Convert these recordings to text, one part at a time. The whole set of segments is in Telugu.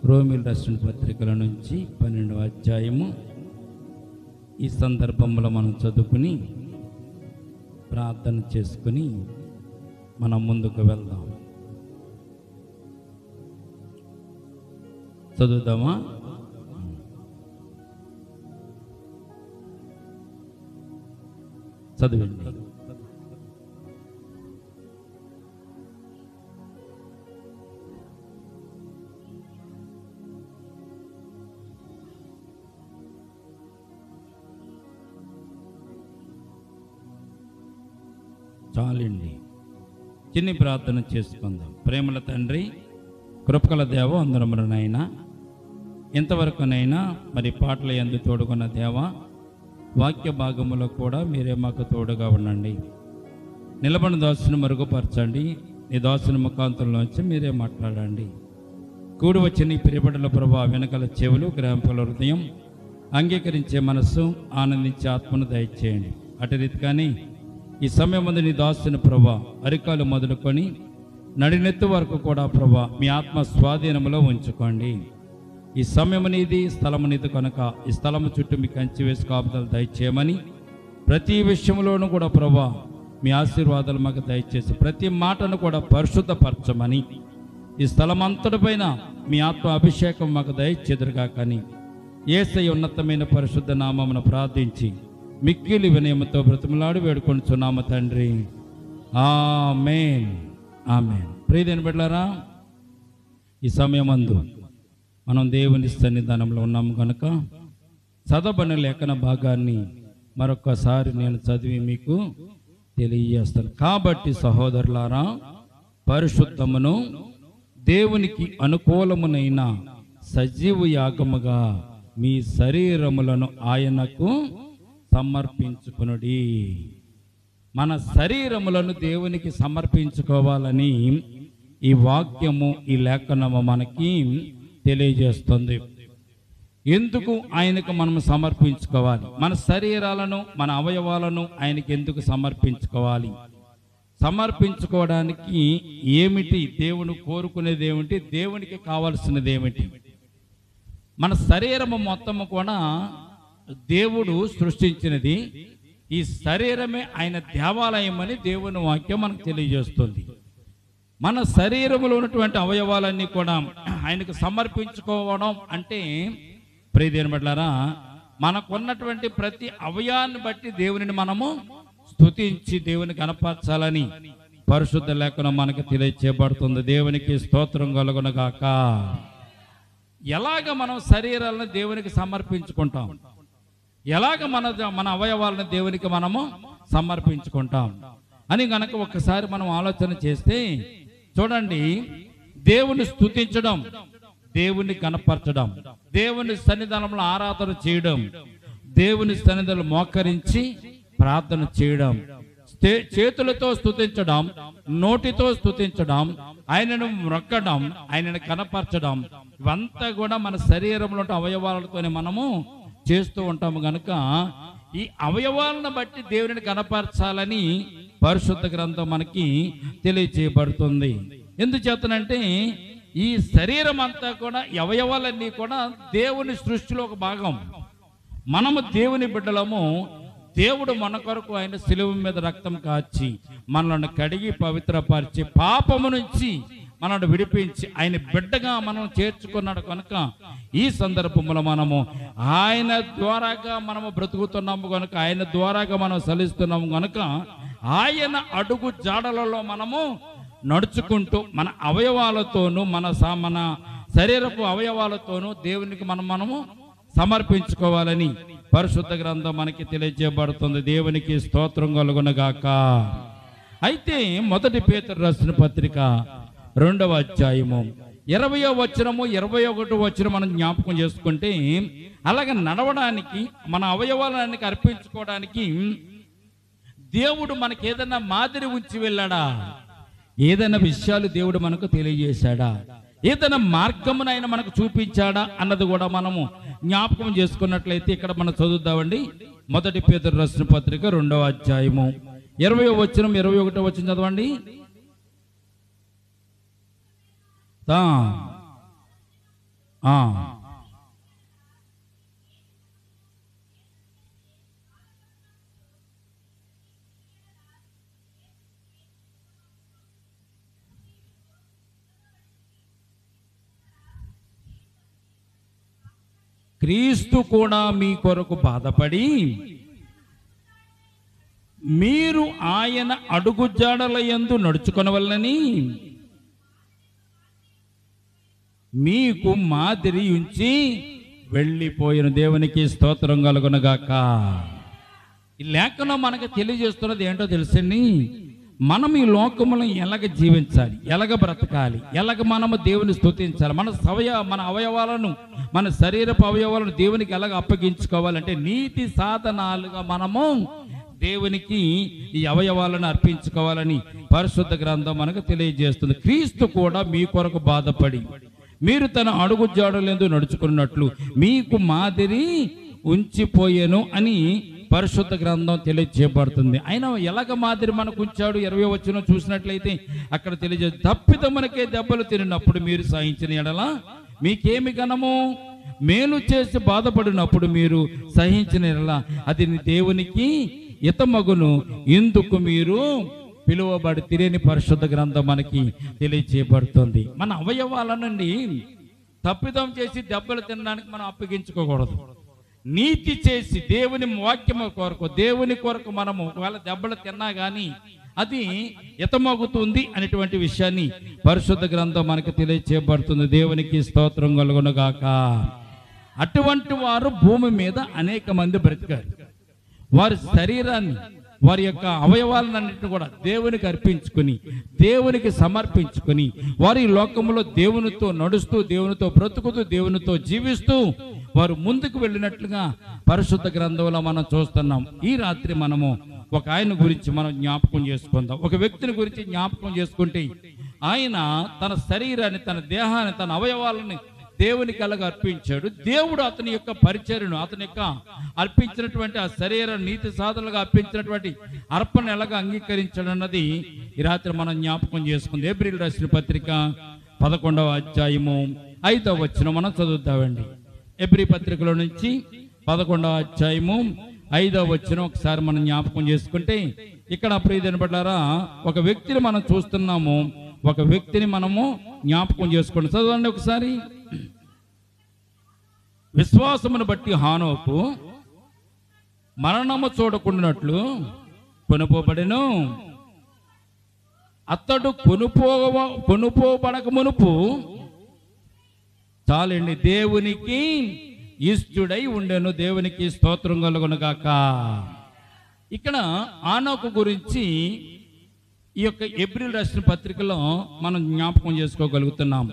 రోమిల్ రాసిన పత్రికల నుంచి 12వ అధ్యాయము ఈ సందర్భంలో మనం చదువుకుని ప్రార్థన చేసుకుని మనం ముందుకు వెళ్దాం. చదువుదామా? చదవండి. చాలండి, చిన్ని ప్రార్థన చేసుకుందాం. ప్రేమల తండ్రి, కృపగల దేవ, అందరమునైనా ఇంతవరకునైనా మరి పాటల యందు తోడుకున్న దేవ, వాక్య భాగములో కూడా మీరే మాకు తోడుగా ఉండండి. నిలబడిన దాసుని మరుగుపరచండి. నీ దాసుని ముఖాంతంలోంచి మీరే మాట్లాడండి. కూడి వచ్చిన ఈ ప్రియబిడ్డల ప్రభా వెనకల చెవులు, గ్రహింపుల హృదయం, అంగీకరించే మనస్సు, ఆనందించే ఆత్మను దయచేయండి. అటు రీతిగానే ఈ సమయం ముందు నీ దాసుని ప్రభా అరికాలు మొదలుకొని నడినెత్తు వరకు కూడా ప్రభా మీ ఆత్మ స్వాధీనంలో ఉంచుకోండి. ఈ సమయం నీది, స్థలము నీది కనుక ఈ స్థలము చుట్టూ మీ కంచి వేసి కాపుదలు దయచేయమని, ప్రతి విషయంలోనూ కూడా ప్రభా మీ ఆశీర్వాదాలు మాకు దయచేసి ప్రతి మాటను కూడా పరిశుద్ధపరచమని, ఈ స్థలం అంతటిపైన మీ ఆత్మ అభిషేకం మాకు దయచేదురుగా కానీ యేసయ్య ఉన్నతమైన పరిశుద్ధ నామమును ప్రార్థించి మిక్కిలి వినయముతో బ్రతిమలాడి వేడుకొనుచున్నాము తండ్రి. ఆమేన్, ఆమేన్. ప్రియమైన బిడ్డలారా, ఈ సమయమందు మనం దేవుని సన్నిధానంలో ఉన్నాము కనుక చదవబడిన లేఖన భాగాన్ని మరొకసారి నేను చదివి మీకు తెలియజేస్తాను. కాబట్టి సహోదరులారా, పరిశుద్ధమును దేవునికి అనుకూలమునైన సజీవ యాగముగా మీ శరీరములను ఆయనకు సమర్పించుకునుడి. మన శరీరములను దేవునికి సమర్పించుకోవాలని ఈ వాక్యము, ఈ లేఖనము మనకి తెలియజేస్తుంది. ఎందుకు ఆయనకు మనం సమర్పించుకోవాలి? మన శరీరాలను, మన అవయవాలను ఆయనకి ఎందుకు సమర్పించుకోవాలి? సమర్పించుకోవడానికి ఏమిటి? దేవుడు కోరుకునేది ఏమిటి? దేవునికి కావాల్సినది ఏమిటి? మన శరీరము మొత్తము కూడా దేవుడు సృష్టించినది. ఈ శరీరమే ఆయన దేవాలయం అని దేవుని వాక్యం మనకు తెలియజేస్తుంది. మన శరీరంలో ఉన్నటువంటి అవయవాలన్నీ కూడా ఆయనకు సమర్పించుకోవడం అంటే, ప్రియదేవుని బిడ్డలారా, మనకున్నటువంటి ప్రతి అవయాన్ని బట్టి దేవునిని మనము స్తుతించి దేవుని కనపరచాలని పరిశుద్ధ లేఖనం మనకు తెలియచేయబడుతుంది. దేవునికి స్తోత్రం కలుగునుగాక. ఎలాగ మనం శరీరాలను దేవునికి సమర్పించుకుంటాం? ఎలాగ మన అవయవాలను దేవునికి మనము సమర్పించుకుంటాం అని గనక ఒకసారి మనం ఆలోచన చేస్తే చూడండి, దేవుని స్తుతించడం, దేవుని కనపరచడం, దేవుని సన్నిధానంలో ఆరాధన చేయడం, దేవుని సన్నిధానంలో మోకరించి ప్రార్థన చేయడం, చేతులతో స్తుతించడం, నోటితో స్తుతించడం, ఆయనను మొక్కడం, ఆయనను కనపరచడం, ఇవంతా కూడా మన శరీరంలో అవయవాలతోనే మనము చేస్తూ ఉంటాము. కనుక ఈ అవయవాలను బట్టి దేవుని కనపరచాలని పరిశుద్ధ గ్రంథం మనకి తెలియచేయబడుతుంది. ఎందుచేతనంటే ఈ శరీరం అంతా కూడా, అవయవాలన్నీ కూడా దేవుని సృష్టిలో ఒక భాగం. మనము దేవుని బిడ్డలము. దేవుడు మన కొరకు ఆయన శిలువ మీద రక్తం కాచి మనల్ని కడిగి పవిత్రపరిచి పాపము నుంచి మనల్ని విడిపించి ఆయన బిడ్డగా మనం చేర్చుకున్నాడు. కనుక ఈ సందర్భంలో మనము ఆయన ద్వారాగా మనము బ్రతుకుతున్నాము కనుక, ఆయన ద్వారాగా మనం సలిస్తున్నాము కనుక, ఆయన అడుగు జాడలలో మనము నడుచుకుంటూ మన అవయవాలతోనూ మన శరీరపు అవయవాలతోనూ దేవునికి మనము సమర్పించుకోవాలని పరిశుద్ధ గ్రంథం మనకి తెలియజేయబడుతుంది. దేవునికి స్తోత్రం కలుగునుగాక. అయితే మొదటి పేతురు రాసిన పత్రిక 2వ అధ్యాయము 20వ వచనము 21వ వచనం మనం జ్ఞాపకం చేసుకుంటే, అలాగే నడవడానికి, మన అవయవాలన్నీ అర్పించుకోవడానికి దేవుడు మనకి ఏదైనా మాదిరి ఉంచి వెళ్ళాడా? ఏదైనా విషయాలు దేవుడు మనకు తెలియజేశాడా? ఏదైనా మార్గమును ఆయన మనకు చూపించాడా అన్నది కూడా మనము జ్ఞాపకం చేసుకున్నట్లయితే ఇక్కడ మనం చదువుదామండి. మొదటి పేతురు రాసిన పత్రిక 2వ అధ్యాయము 20వ వచనం 21వ వచనం చదవండి. ఆ క్రీస్తు కూడా మీ కొరకు బాధపడి మీరు ఆయన అడుగుజాడల యందు నడుచుకొనవలెనని మీకు మాదిరి ఉంచి వెళ్ళిపోయిన. దేవునికి స్తోత్రం కలుగునుగాక. ఈ లేఖనం మనకు తెలియజేస్తున్నది ఏంటో తెలుసండి. మనం ఈ లోకములో ఎలాగ జీవించాలి, ఎలాగ బ్రతకాలి, ఎలాగ మనము దేవుని స్తుతించాలి, మన అవయవాలను, మన శరీరపు అవయవాలను దేవునికి ఎలాగ అప్పగించుకోవాలంటే నీతి సాధనాలుగా మనము దేవునికి ఈ అవయవాలను అర్పించుకోవాలని పరిశుద్ధ గ్రంథం మనకు తెలియజేస్తుంది. క్రీస్తు కూడా మీ కొరకు బాధపడి మీరు తన అడుగు జాడలందు నడుచుకున్నట్లు మీకు మాదిరి ఉంచిపోయేను అని పరిశుద్ధ గ్రంథం తెలియజేయబడుతుంది. ఆయన ఎలాగ మాదిరి మనకు ఉంచాడు? 20వ వచనం చూసినట్లయితే అక్కడ తెలియజేస్తుంది, తప్పిదమునకే దెబ్బలు తిరిగినప్పుడు మీరు సహించిన ఎడల మీకేమి ఘనము? మేలు చేసి బాధపడినప్పుడు మీరు సహించిన ఎడల అది దేవునికి హితమగును. ఇందుకు మీరు పిలువబడి తిరిని పరిశుద్ధ గ్రంథం మనకి తెలియజేయబడుతుంది. మన అవయవాల నుండి తప్పిదం చేసి దెబ్బలు తినడానికి మనం అప్పగించుకోకూడదు. నీతి చేసి దేవుని వాక్యము కొరకు, దేవుని కొరకు మనము ఒకవేళ దెబ్బలు తిన్నా కానీ అది హితమగుతుంది అనేటువంటి విషయాన్ని పరిశుద్ధ గ్రంథం మనకు తెలియజేయబడుతుంది. దేవునికి స్తోత్రం కలుగునుగాక. అటువంటి వారు భూమి మీద అనేక మంది బ్రతికారు. వారి శరీరాన్ని, వారి యొక్క అవయవాలన్నింటినీ కూడా దేవునికి అర్పించుకుని, దేవునికి సమర్పించుకుని, వారి లోకంలో దేవునితో నడుస్తూ, దేవునితో బ్రతుకుతూ, దేవునితో జీవిస్తూ వారు ముందుకు వెళ్ళినట్లుగా పరిశుద్ధ గ్రంథంలో మనం చూస్తున్నాం. ఈ రాత్రి మనము ఒక ఆయన గురించి మనం జ్ఞాపకం చేసుకుందాం. ఒక వ్యక్తిని గురించి జ్ఞాపకం చేసుకుంటే ఆయన తన శరీరాన్ని, తన దేహాన్ని, తన అవయవాలని దేవునికి ఎలాగ అర్పించాడు. దేవుడు అతని యొక్క పరిచర్యను, అతని యొక్క అర్పించినటువంటి ఆ శరీర నీతి సాధనలుగా అర్పించినటువంటి అర్పణ ఎలాగ అంగీకరించాడు అన్నది ఈ రాత్రి మనం జ్ఞాపకం చేసుకుంది. ఏప్రిల్ రాసిన పత్రిక 11వ అధ్యాయము 5వ వచనం మనం చదువుతామండి. ఎబ్రీ పత్రికలో నుంచి 11వ అధ్యాయము 5వ వచనం ఒకసారి మనం జ్ఞాపకం చేసుకుంటే ఇక్కడ ప్రియమైన బిడ్డలారా ఒక వ్యక్తిని మనం చూస్తున్నాము. ఒక వ్యక్తిని మనము జ్ఞాపకం చేసుకోండి. చదవండి ఒకసారి. విశ్వాసమును బట్టి హానోకు మరణము చూడకుండానట్లు కొనుపోబడెను. అతడు కొనుపోబడక మునుపు చాలండి దేవునికి ఇష్టుడై ఉండెను. దేవునికి స్తోత్రం కలుగునుగాక. ఇక్కడ ఆనోకు గురించి ఈ యొక్క ఏప్రిల్ రాసిన పత్రికలో మనం జ్ఞాపకం చేసుకోగలుగుతున్నాం.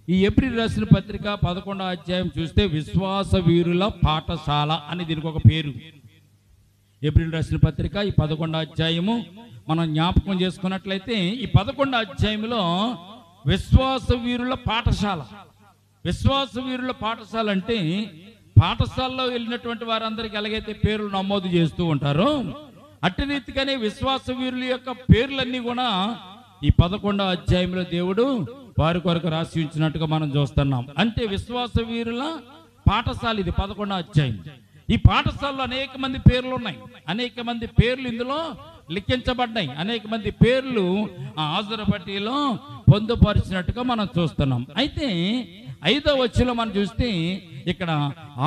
ఈ ఏప్రిల్ రాసిన పత్రిక 11వ అధ్యాయం చూస్తే విశ్వాస వీరుల పాఠశాల అని దీనికి ఒక పేరు. ఏప్రిల్ రాసిన పత్రిక ఈ 11వ అధ్యాయము మనం జ్ఞాపకం చేసుకున్నట్లయితే ఈ 11వ అధ్యాయంలో విశ్వాస వీరుల పాఠశాల. విశ్వాస వీరుల పాఠశాల అంటే పాఠశాలలో వెళ్ళినటువంటి వారందరికీ ఎలాగైతే పేర్లు నమోదు చేస్తూ ఉంటారో అట్టి రీతిగానే విశ్వాస వీరుల యొక్క పేర్లన్నీ కూడా ఈ 11వ అధ్యాయంలో దేవుడు వారి కొరకు రాసి ఉంచినట్టుగా మనం చూస్తున్నాం. అంటే విశ్వాస వీరుల పాఠశాల ఇది 11వ అధ్యాయం. ఈ పాఠశాలలో అనేక మంది పేర్లు ఉన్నాయి. అనేక మంది పేర్లు ఇందులో లిఖించబడ్డాయి. అనేక మంది పేర్లు ఆ హాజరు పట్టీలో పొందుపరిచినట్టుగా మనం చూస్తున్నాం. అయితే 5వ వచనంలో మనం చూస్తే ఇక్కడ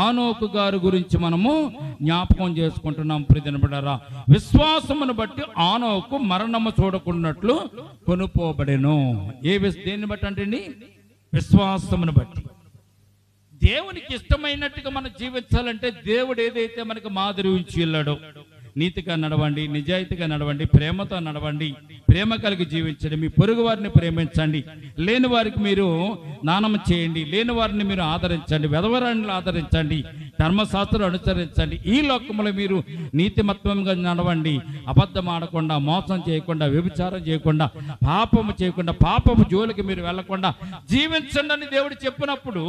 ఆనోకు గారి గురించి మనము జ్ఞాపకం చేసుకుంటున్నాం. ప్రియదినబడారా, విశ్వాసమును బట్టి ఆనోకు మరణము చూడకున్నట్లు కొనుపోబడెను. దేన్ని బట్టి అంటే విశ్వాసమును బట్టి. దేవునికి ఇష్టమైనట్టుగా మనం జీవించాలంటే దేవుడు ఏదైతే మనకు మాదిరి ఉంచి వెళ్ళాడో, నీతిగా నడవండి, నిజాయితీగా నడవండి, ప్రేమతో నడవండి, ప్రేమ కలిగి జీవించండి, మీ పొరుగు వారిని ప్రేమించండి, లేని వారికి మీరు దానం చేయండి, లేని వారిని మీరు ఆదరించండి, వెధవరాన్ని ఆదరించండి, ధర్మశాస్త్రం అనుసరించండి. ఈ లోకంలో మీరు నీతిమత్వంగా నడవండి, అబద్ధం ఆడకుండా, మోసం చేయకుండా, వ్యభిచారం చేయకుండా, పాపము చేయకుండా, పాపము జోలికి మీరు వెళ్లకుండా జీవించండి అని దేవుడు చెప్పినప్పుడు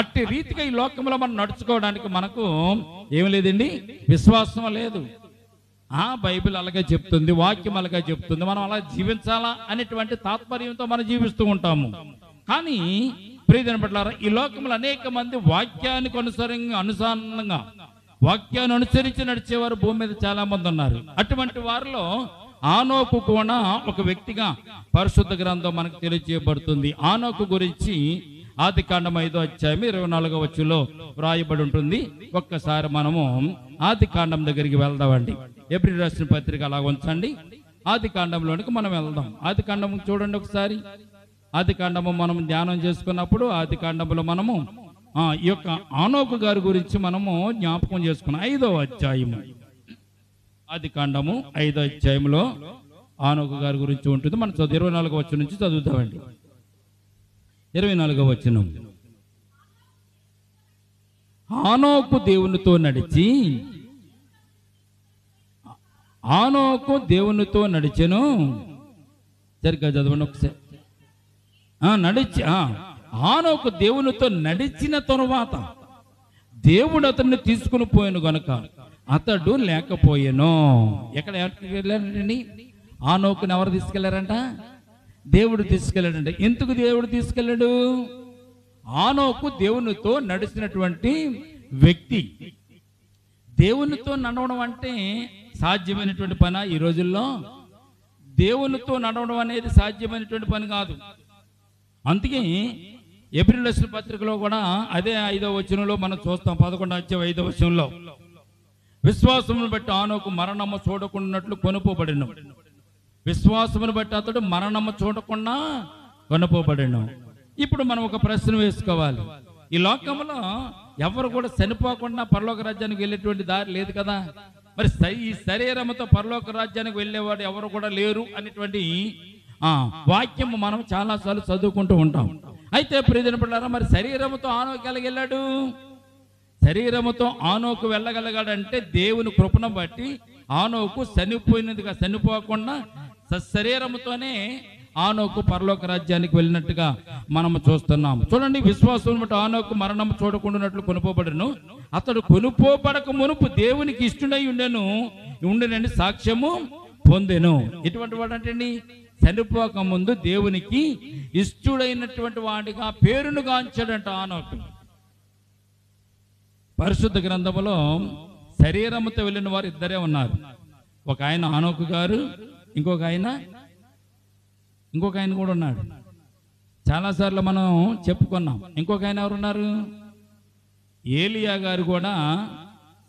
అట్టి రీతిగా ఈ లోకంలో మనం నడుచుకోవడానికి మనకు ఏమి లేదండి, విశ్వాసం లేదు. బైబిల్ అలాగే చెప్తుంది, వాక్యం అలాగే చెప్తుంది, మనం అలా జీవించాలా అనేటువంటి తాత్పర్యంతో మనం జీవిస్తూ ఉంటాము. కానీ ప్రియమైన బిడ్డలారా, ఈ లోకంలో అనేక మంది వాక్యానికి అనుసారంగా వాక్యాన్ని అనుసరించి నడిచేవారు భూమి మీద చాలా మంది ఉన్నారు. అటువంటి వారిలో ఆనోకు కూడా ఒక వ్యక్తిగా పరిశుద్ధ గ్రంథం మనకు తెలియజేయబడుతుంది. ఆనోకు గురించి ఆదికాండం 5వ అధ్యాయం 24వ వచనంలో వ్రాయబడి ఉంటుంది. ఒక్కసారి మనము ఆదికాండం దగ్గరికి వెళ్దామండి. ఏప్రిల్ రాసిన పత్రిక అలా ఉంచండి. ఆదికాండంలోనికి మనం వెళ్దాం. ఆదికాండం చూడండి ఒకసారి. ఆదికాండము మనం ధ్యానం చేసుకున్నప్పుడు ఆదికాండంలో మనము ఈ యొక్క ఆనోకు గారి గురించి మనము జ్ఞాపకం చేసుకున్నాం. 5వ అధ్యాయము, ఆదికాండము 5వ అధ్యాయంలో ఆనోకు గారి గురించి ఉంటుంది. మనం 24వ వచనం నుంచి చదువుతామండి. 24వ వచనం. ఆనోకు దేవునితో నడిచెను. సరిగ్గా చదవండి ఒకసారి. ఆనోకు దేవునితో నడిచిన తరువాత దేవుడు అతన్ని తీసుకుని పోయాను గనుక అతడు లేకపోయాను. ఎక్కడ వెళ్ళారండి? ఆనోకుని ఎవరు తీసుకెళ్లారంట? దేవుడు తీసుకెళ్ళాడంట. ఎందుకు దేవుడు తీసుకెళ్ళాడు? ఆనోకు దేవునితో నడిచినటువంటి వ్యక్తి. దేవునితో నడవడం అంటే సాధ్యమైనటువంటి పని ఈ రోజుల్లో? దేవునితో నడవడం అనేది సాధ్యమైనటువంటి పని కాదు. అందుకే ఏప్రిల్ రాసిన పత్రికలో కూడా అదే 5వ వచనంలో మనం చూస్తాం. 11వ అధ్యాయం 5వ వచనంలో, విశ్వాసమును బట్టి ఆనోకు మరణము చూడకున్నట్లు కొనుపోబడెను. విశ్వాసమును బట్టి అతడు మరణము చూడకుండా కొనుపోబడెను. ఇప్పుడు మనం ఒక ప్రశ్న వేసుకోవాలి. ఈ లోకంలో ఎవరు కూడా చనిపోకుండా పరలోక రాజ్యానికి వెళ్ళేటువంటి దారి లేదు కదా. మరి ఈ శరీరంతో పరలోక రాజ్యానికి వెళ్ళేవాడు ఎవరు కూడా లేరు అనేటువంటి వాక్యం మనం చాలాసార్లు చదువుకుంటూ ఉంటాం. అయితే ప్రియమైన బిడ్డలారా, మరి శరీరముతో ఆనోకు వెళ్ళగలిగాడు. శరీరముతో ఆనోకు వెళ్ళగలిగాడంటే దేవుని కృపను బట్టి ఆనోకు చనిపోకుండా శరీరముతోనే ఆనోకు పరలోక రాజ్యానికి వెళ్ళినట్టుగా మనము చూస్తున్నాం. చూడండి, విశ్వాసం బట్టి ఆనోకు మరణము చూడకుండానట్లు కొనుపోబడను. అతడు కొనుపోబడక మునుపు దేవునికి ఇష్టడై ఉండెనని సాక్ష్యము పొందెను. ఎటువంటి వాడు అంటే చనిపోక ముందు దేవునికి ఇష్టడైనటువంటి వాడిగా పేరును గాంచాడంట ఆనోకు. పరిశుద్ధ గ్రంథములో శరీరముతో వెళ్ళిన వారు ఇద్దరే ఉన్నారు. ఒక ఆయన ఆనోకు గారు, ఇంకొక ఆయన కూడా ఉన్నాడు. చాలాసార్లు మనం చెప్పుకున్నాం. ఇంకొక ఆయన ఎవరున్నారు? ఏలియా గారు కూడా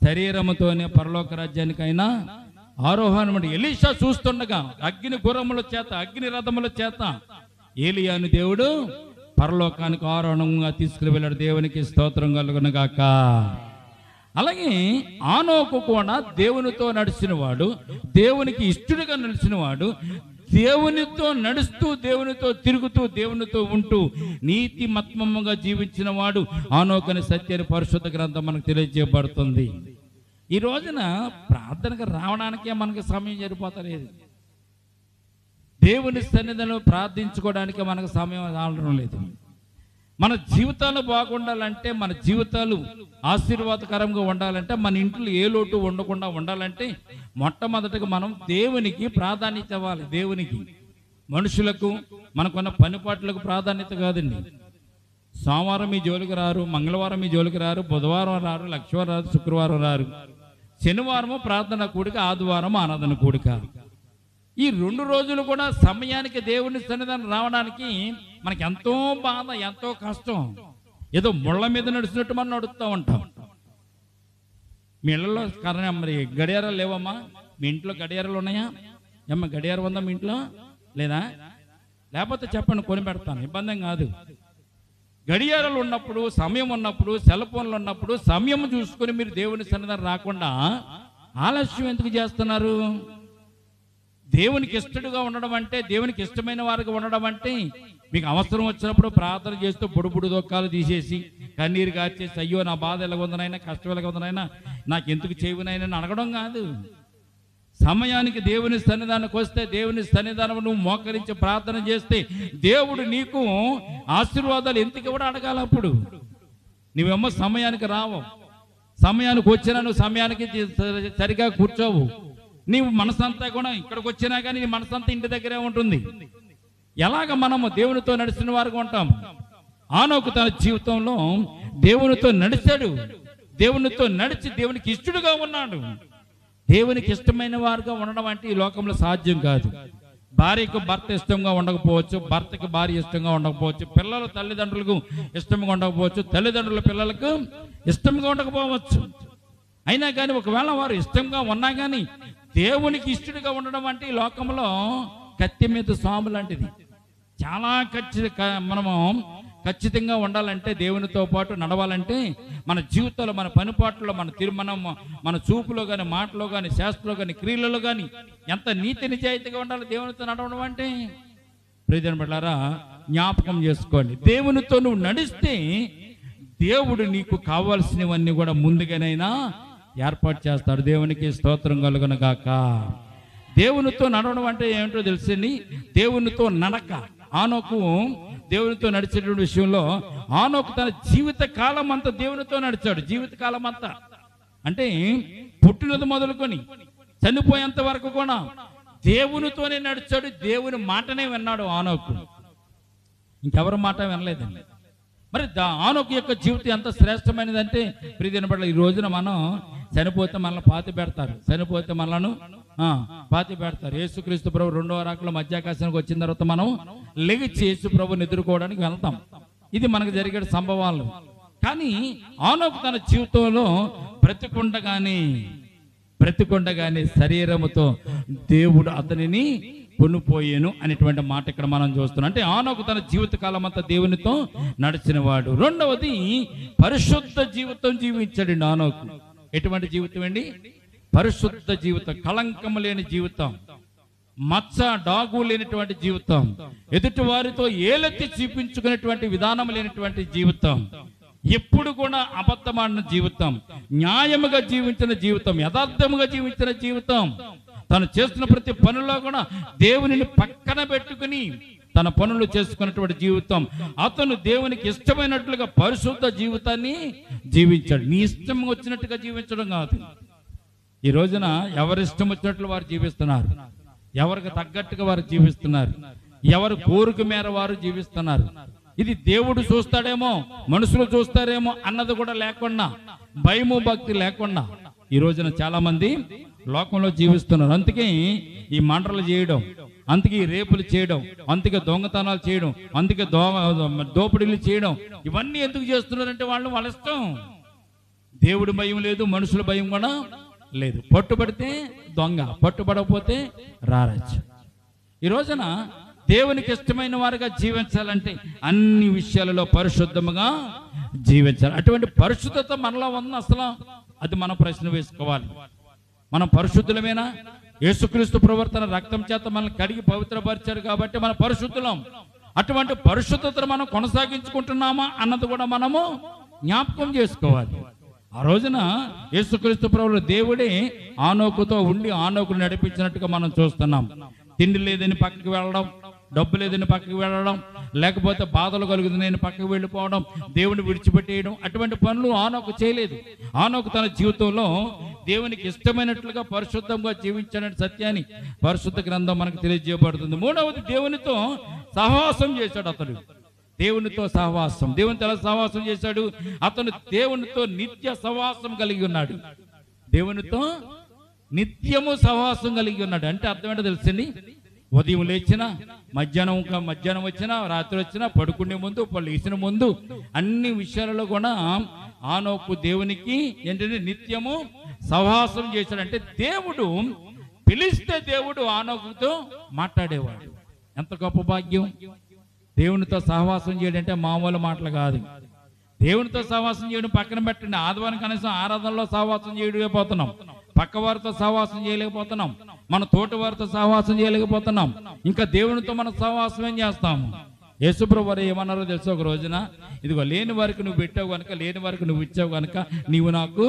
శరీరముతోనే పరలోక రాజ్యానికైనా ఆరోహణం. ఎలీషా చూస్తుండగా అగ్ని గుర్రముల చేత, అగ్ని రథముల చేత ఏలియాను దేవుడు పరలోకానికి ఆరోహణంగా తీసుకుని వెళ్ళాడు. దేవునికి స్తోత్రం కలుగును గాక. అలాగే ఆనోకు కూడా దేవునితో నడిచినవాడు, దేవునికి ఇష్టడుగా నడిచినవాడు, దేవునితో నడుస్తూ, దేవునితో తిరుగుతూ, దేవునితో ఉంటూ నీతి మత్మముగా జీవించిన వాడు ఆనోకు అనే సత్యాన్ని పరిశుద్ధ గ్రంథం మనకు తెలియజేయబడుతుంది. ఈ రోజున ప్రార్థనకు రావడానికే మనకు సమయం సరిపోతలేదు. దేవుని సన్నిధిలో ప్రార్థించుకోవడానికి మనకు సమయం రావడం లేదు. మన జీవితాలు బాగుండాలంటే, మన జీవితాలు ఆశీర్వాదకరంగా ఉండాలంటే, మన ఇంట్లో ఏ లోటు ఉండకుండా ఉండాలంటే మొట్టమొదటిగా మనం దేవునికి ప్రాధాన్యత ఇవ్వాలి. దేవునికి, మనుషులకు, మనకున్న పనిపాట్లకు ప్రాధాన్యత కాదండి. సోమవారం మీ జోలికి రారు, మంగళవారం మీ జోలికి రారు, బుధవారం రారు, లక్షవారం రారు, శుక్రవారం రారు, శనివారము ప్రార్థన కూడిక, ఆదివారం ఆరాధన కూడిక. ఈ 2 రోజులు కూడా సమయానికి దేవుని సన్నిధానం రావడానికి మనకి ఎంతో బాధ, ఎంతో కష్టం. ఏదో ముళ్ళ మీద నడుస్తున్నట్టు మనం నడుస్తూ ఉంటాం. మీ ఇళ్లలో మరి గడియారాలు లేవమ్మా? మీ ఇంట్లో గడియారాలు ఉన్నాయా? ఏమ్మా, గడియారం ఉందా మీ ఇంట్లో? లేదా? లేకపోతే చెప్పండి, కొని పెడతాను, ఇబ్బంది కాదు. గడియారాలు ఉన్నప్పుడు, సమయం ఉన్నప్పుడు, సెల్ ఫోన్లు ఉన్నప్పుడు సమయం చూసుకొని మీరు దేవుని సన్నిధానం రాకుండా ఆలస్యం ఎందుకు చేస్తున్నారు? దేవునికి ఇష్టడుగా ఉండడం అంటే, దేవునికి ఇష్టమైన వారికి ఉండడం అంటే, మీకు అవసరం వచ్చినప్పుడు ప్రార్థన చేస్తూ పొడుపుడు దొక్కాలు తీసేసి కన్నీరు కార్చేసి, అయ్యో నా బాధ ఎలాగొందనైనా, కష్టం ఎలాగొందనైనా, నాకు ఎందుకు చేయవునైనా అడగడం కాదు. సమయానికి దేవుని సన్నిధానానికి వస్తే, దేవుని సన్నిధానం నువ్వు మోకరించి ప్రార్థన చేస్తే దేవుడు నీకు ఆశీర్వాదాలు ఎందుకు కూడా అడగాలి. అప్పుడు నువ్వేమో సమయానికి రావు, సమయానికి వచ్చినా నువ్వు సమయానికి సరిగా కూర్చోవు. నీవు మనసంతా కూడా ఇక్కడికి వచ్చినా కానీ నీ మనసంతా ఇంటి దగ్గరే ఉంటుంది. ఎలాగ మనము దేవునితో నడిచిన వారుగా ఉంటాం? ఆనోకు తన జీవితంలో దేవునితో నడిచాడు. దేవునితో నడిచి దేవునికి ఇష్టడుగా ఉన్నాడు. దేవునికి ఇష్టమైన వారుగా ఉండడం అంటే ఈ లోకంలో సాధ్యం కాదు. భార్యకు భర్త ఇష్టంగా ఉండకపోవచ్చు, భర్తకు భార్య ఇష్టంగా ఉండకపోవచ్చు, పిల్లలు తల్లిదండ్రులకు ఇష్టంగా ఉండకపోవచ్చు, తల్లిదండ్రుల పిల్లలకు ఇష్టంగా ఉండకపోవచ్చు. అయినా కానీ ఒకవేళ వారు ఇష్టంగా ఉన్నా కానీ దేవునికి ఇష్టడుగా ఉండడం అంటే ఈ లోకంలో కత్తి మీద సాము లాంటిది. చాలా మనము ఖచ్చితంగా ఉండాలంటే, దేవునితో పాటు నడవాలంటే మన జీవితంలో, మన పనిపాట్లో, మన తీర్మానం, మన చూపులో కానీ, మాటలో కానీ, శాస్త్రంలో కానీ, క్రియలలో కానీ ఎంత నీతి నిజాయితీగా ఉండాలి దేవునితో నడవడం అంటే. ప్రియమైన బిడ్డలారా, జ్ఞాపకం చేసుకోండి, దేవునితో నువ్వు నడిస్తే దేవుడు నీకు కావాల్సినవన్నీ కూడా ముందుగానైనా ఏర్పాటు చేస్తాడు. దేవునికి స్తోత్రం కలుగును గాక. దేవునితో నడవడం అంటే ఏమిటో తెలుసండి, దేవునితో నడక. ఆనోకు దేవునితో నడిచేటువంటి విషయంలో ఆనోకు తన జీవిత కాలం అంతా దేవునితో నడిచాడు. జీవిత కాలం అంతా అంటే పుట్టినది మొదలుకొని చనిపోయేంత వరకు కూడా దేవునితోనే నడిచాడు. దేవుని మాటనే విన్నాడు ఆనోకు, ఇంకెవరి మాట వినలేదండి. మరి ఆనోకు యొక్క జీవితం ఎంత శ్రేష్టమైనదంటే, ప్రియమైన బిడ్డలారా, ఈ రోజున మనం చనిపోతే మనల్ని పాతి పెడతారు, చనిపోతే మనలను పాతి పెడతారు. యేసుక్రీస్తు ప్రభు రెండవ రాకలో మధ్యాకాశానికి వచ్చిన తర్వాత మనం లెగిచి యేసు ప్రభుని ఎదుర్కోవడానికి వెళ్తాం. ఇది మనకు జరిగే సంభవాలు. కానీ ఆనోకు తన జీవితంలో బ్రతికుండగానే శరీరముతో దేవుడు అతనిని కొనుపోయేను అనేటువంటి మాట ఇక్కడ మనం చూస్తున్నాం. అంటే ఆనోకు తన జీవితకాలం అంతా దేవునితో నడిచిన వాడు. రెండవది, పరిశుద్ధ జీవితం జీవించాడు ఆనోకు. ఎటువంటి జీవితం అండి? పరిశుద్ధ జీవితం, కళంకము లేని జీవితం, మచ్చ డాగు లేనటువంటి జీవితం, ఎదుటి వారితో ఏలెత్తి చూపించుకునేటువంటి విధానం లేనటువంటి జీవితం, ఎప్పుడు కూడా అబద్ధమాడిన జీవితం, న్యాయముగా జీవించిన జీవితం, యథార్థముగా జీవించిన జీవితం, తను చేస్తున్న ప్రతి పనుల్లో కూడా దేవునిని పక్కన పెట్టుకుని తన పనులు చేసుకున్నటువంటి జీవితం. అతను దేవునికి ఇష్టమైనట్లుగా పరిశుద్ధ జీవితాన్ని జీవించాడు. నీ ఇష్టం వచ్చినట్టుగా జీవించడం కాదు. ఈ రోజున ఎవరి ఇష్టం వచ్చినట్లు వారు జీవిస్తున్నారు, ఎవరికి తగ్గట్టుగా వారు జీవిస్తున్నారు, ఎవరి కోరిక మేర వారు జీవిస్తున్నారు. ఇది దేవుడు చూస్తాడేమో, మనుషులు చూస్తారేమో అన్నది కూడా లేకుండా, భయము భక్తి లేకుండా ఈ రోజున చాలా మంది లోకంలో జీవిస్తున్నారు. అందుకే ఈ మంటలు చేయడం, అందుకే ఈ రేపులు చేయడం, అందుకే దొంగతనాలు చేయడం, అందుకే దోపిడీలు చేయడం, ఇవన్నీ ఎందుకు చేస్తున్నారంటే వాళ్ళ ఇష్టం. దేవుడి భయం లేదు, మనుషుల భయం కూడా లేదు. పట్టుబడితే దొంగ, పట్టుబడకపోతే రారాజు. ఈ రోజున దేవునికి ఇష్టమైన వారుగా జీవించాలంటే అన్ని విషయాలలో పరిశుద్ధముగా జీవించాలి. అటువంటి పరిశుద్ధత మనలో ఉంది అసలు? అది మనం ప్రశ్న వేసుకోవాలి. మనం పరిశుద్ధులమేనా? యేసుక్రీస్తు ప్రవర్తన రక్తం చేత మనల్ని కడిగి పవిత్రపరిచారు కాబట్టి మన పరిశుద్ధులం. అటువంటి పరిశుద్ధతను మనం కొనసాగించుకుంటున్నామా అన్నది కూడా మనము జ్ఞాపకం చేసుకోవాలి. ఆ రోజున యేసుక్రీస్తు ప్రభువు దేవుడే ఆనోకుతో ఉండి ఆనోకును నడిపించినట్టుగా మనం చూస్తున్నాం. తిండి లేదని పక్కకి వెళ్ళడం, డబ్బు లేదని పక్కకి వెళ్ళడం, లేకపోతే బాధలు కలుగుతున్నాయని పక్కకి వెళ్ళిపోవడం, దేవుని విడిచిపెట్టేయడం, అటువంటి పనులు ఆనోకు చేయలేదు. ఆనోకు తన జీవితంలో దేవునికి ఇష్టమైనట్లుగా పరిశుద్ధంగా జీవించాడనే సత్యాన్ని పరిశుద్ధ గ్రంథం మనకు తెలియజేయబడుతుంది. మూడవది, దేవునితో సహవాసం చేశాడు అతడు. దేవునితో సహవాసం, దేవునితో ఎలా సహవాసం చేశాడు? అతను దేవునితో నిత్య సహవాసం కలిగి ఉన్నాడు. దేవునితో నిత్యము సహవాసం కలిగి ఉన్నాడు అంటే అర్థం ఏంటో తెలుసండి? ఉదయం లేచినా, మధ్యాహ్నం వచ్చినా, రాత్రి వచ్చినా, పడుకునే ముందు, లేచిన ముందు, అన్ని విషయాలలో కూడా ఆనోకు దేవునికి ఏంటంటే నిత్యము సహవాసం చేశాడంటే దేవుడు పిలిస్తే దేవుడు ఆనోకుతో మాట్లాడేవాడు. ఎంత గొప్ప భాగ్యం! దేవునితో సహవాసం చేయడం అంటే మామూలు మాటలు కాదు. దేవునితో సహవాసం చేయడం పక్కన పెట్టండి, ఆదివారం కనీసం ఆరాధనలో సహవాసం చేయలేకపోతున్నాం, పక్క వారితో సహవాసం చేయలేకపోతున్నాం, మన తోటి వారితో సహవాసం చేయలేకపోతున్నాం, ఇంకా దేవునితో మన సహవాసం ఏం చేస్తాము? యేసుప్రభువు వారు ఏమన్నారో తెలుసు? ఒక రోజున, ఇదిగో లేని వారికి నువ్వు పెట్టావు కనుక, లేని వారికి నువ్వు ఇచ్చావు కనుక నీవు నాకు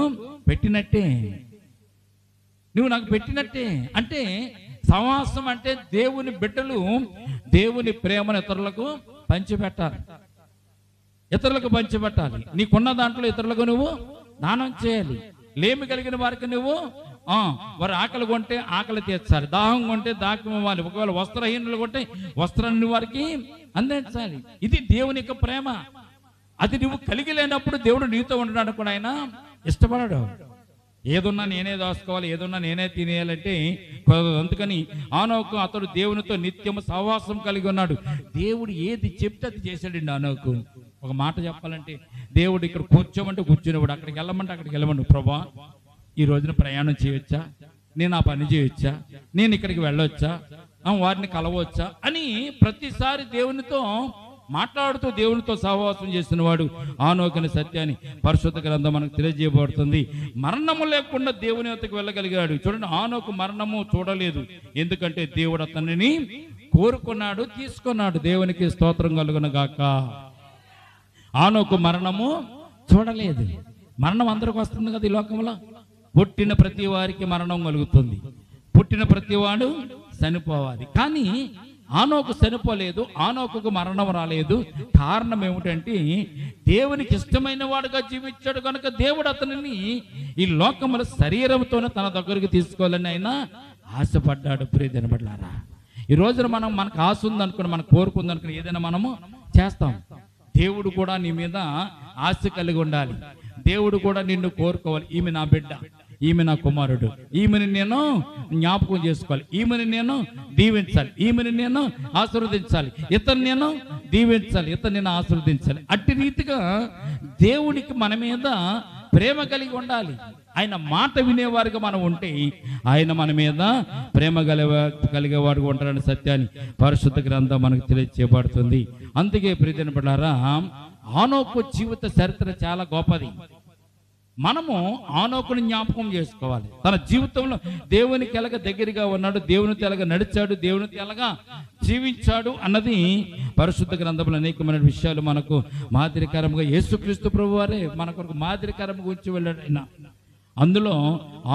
పెట్టినట్టే, నువ్వు నాకు పెట్టినట్టే. అంటే సహవాసం అంటే దేవుని బిడ్డలు దేవుని ప్రేమను ఇతరులకు పంచిపెట్టాలి, ఇతరులకు పంచిపెట్టాలి. నీకున్న దాంట్లో ఇతరులకు నువ్వు దానం చేయాలి. లేమి కలిగిన వారికి నువ్వు వారు ఆకలి కొంటే ఆకలి తీర్చాలి, దాహం కొంటే దాహం ఇవ్వాలి, ఒకవేళ వస్త్రహీనులు కొంటే వస్త్రాన్ని వారికి అందించాలి. ఇది దేవుని యొక్క ప్రేమ. అది నువ్వు కలిగి లేనప్పుడు దేవుడు నీతో ఉండడానికి కూడా ఆయన ఇష్టపడడు. ఏదున్నా నేనే దాచుకోవాలి, ఏదున్నా నేనే తినేయాలంటే అందుకని ఆనోకు అతడు దేవునితో నిత్యము సహవాసం కలిగి ఉన్నాడు. దేవుడు ఏది చెప్తే అది చేశాడండి ఆనోకు. ఒక మాట చెప్పాలంటే దేవుడు ఇక్కడ కూర్చోమంటే కూర్చునేవాడు, అక్కడికి వెళ్ళమంటే అక్కడికి వెళ్ళమండు. ప్రభా ఈ రోజున ప్రయాణం చేయొచ్చా, నేను ఆ పని చేయొచ్చా, నేను ఇక్కడికి వెళ్ళొచ్చా, వారిని కలవచ్చా అని ప్రతిసారి దేవునితో మాట్లాడుతూ దేవునితో సహవాసం చేసిన వాడు ఆనోకని సత్యాన్ని పరిశుద్ధ గ్రంథం మనకు తెలియజేయబడుతుంది. మరణము లేకుండా దేవుని వద్దకు వెళ్ళగలిగాడు. చూడండి, ఆనోకు మరణము చూడలేదు, ఎందుకంటే దేవుడు అతనిని కోరుకున్నాడు, తీసుకున్నాడు. దేవునికి స్తోత్రం కలుగును గాక. ఆనోకు మరణము చూడలేదు. మరణం అందరికి వస్తుంది కదా ఈ లోకంలో. పుట్టిన ప్రతి వారికి మరణం కలుగుతుంది, పుట్టిన ప్రతి వాడు చనిపోవాలి. కానీ ఆనోకు చనిపోలేదు, ఆనోకుకు మరణం రాలేదు. కారణం ఏమిటంటే దేవునికి ఇష్టమైన వాడుగా జీవించాడు కనుక దేవుడు అతనిని ఈ లోకముల శరీరంతోనే తన దగ్గరికి తీసుకోవాలని ఆయన ఆశపడ్డాడు. ప్రియమైన బిడ్డలారా, ఈ రోజున మనకు ఆశ ఉందనుకుని, మనకు కోరుకుందనుకుని ఏదైనా మనము చేస్తాం. దేవుడు కూడా నీ మీద ఆశ కలిగి ఉండాలి. దేవుడు కూడా నిన్ను కోరుకోవాలి. ఈమె నా బిడ్డ, ఈమె నా కుమారుడు, ఈమెను నేను జ్ఞాపకం చేసుకోవాలి, ఈమెను నేను దీవించాలి, ఈమెను నేను ఆశీర్వదించాలి, ఇతను నేను దీవించాలి, ఇతను నేను ఆశీర్వదించాలి. అట్టి రీతిగా దేవుడికి మన మీద ప్రేమ కలిగి ఉండాలి. ఆయన మాట వినేవారుగా మనం ఉంటే ఆయన మన మీద ప్రేమ కలిగేవాడుగా ఉంటాడని సత్యాన్ని పరిశుద్ధ గ్రంథం మనకు తెలియజేయబడుతుంది. అందుకే ప్రియమైన బిడ్డలారా, ఆనోకు జీవిత చరిత్ర చాలా గొప్పది. మనము ఆనోకుని జ్ఞాపకం చేసుకోవాలి. తన జీవితంలో దేవునికి ఎలాగ దగ్గరగా ఉన్నాడు, దేవునితో ఎలాగ నడిచాడు, దేవునితో ఎలాగా జీవించాడు అన్నది పరిశుద్ధ గ్రంథంలో అనేకమైన విషయాలు మనకు మాదిరికరంగా యేసుక్రీస్తు ప్రభువారే మన కొరకు మాదిరికరంగా ఉంచి వెళ్ళాడు ఆయన. అందులో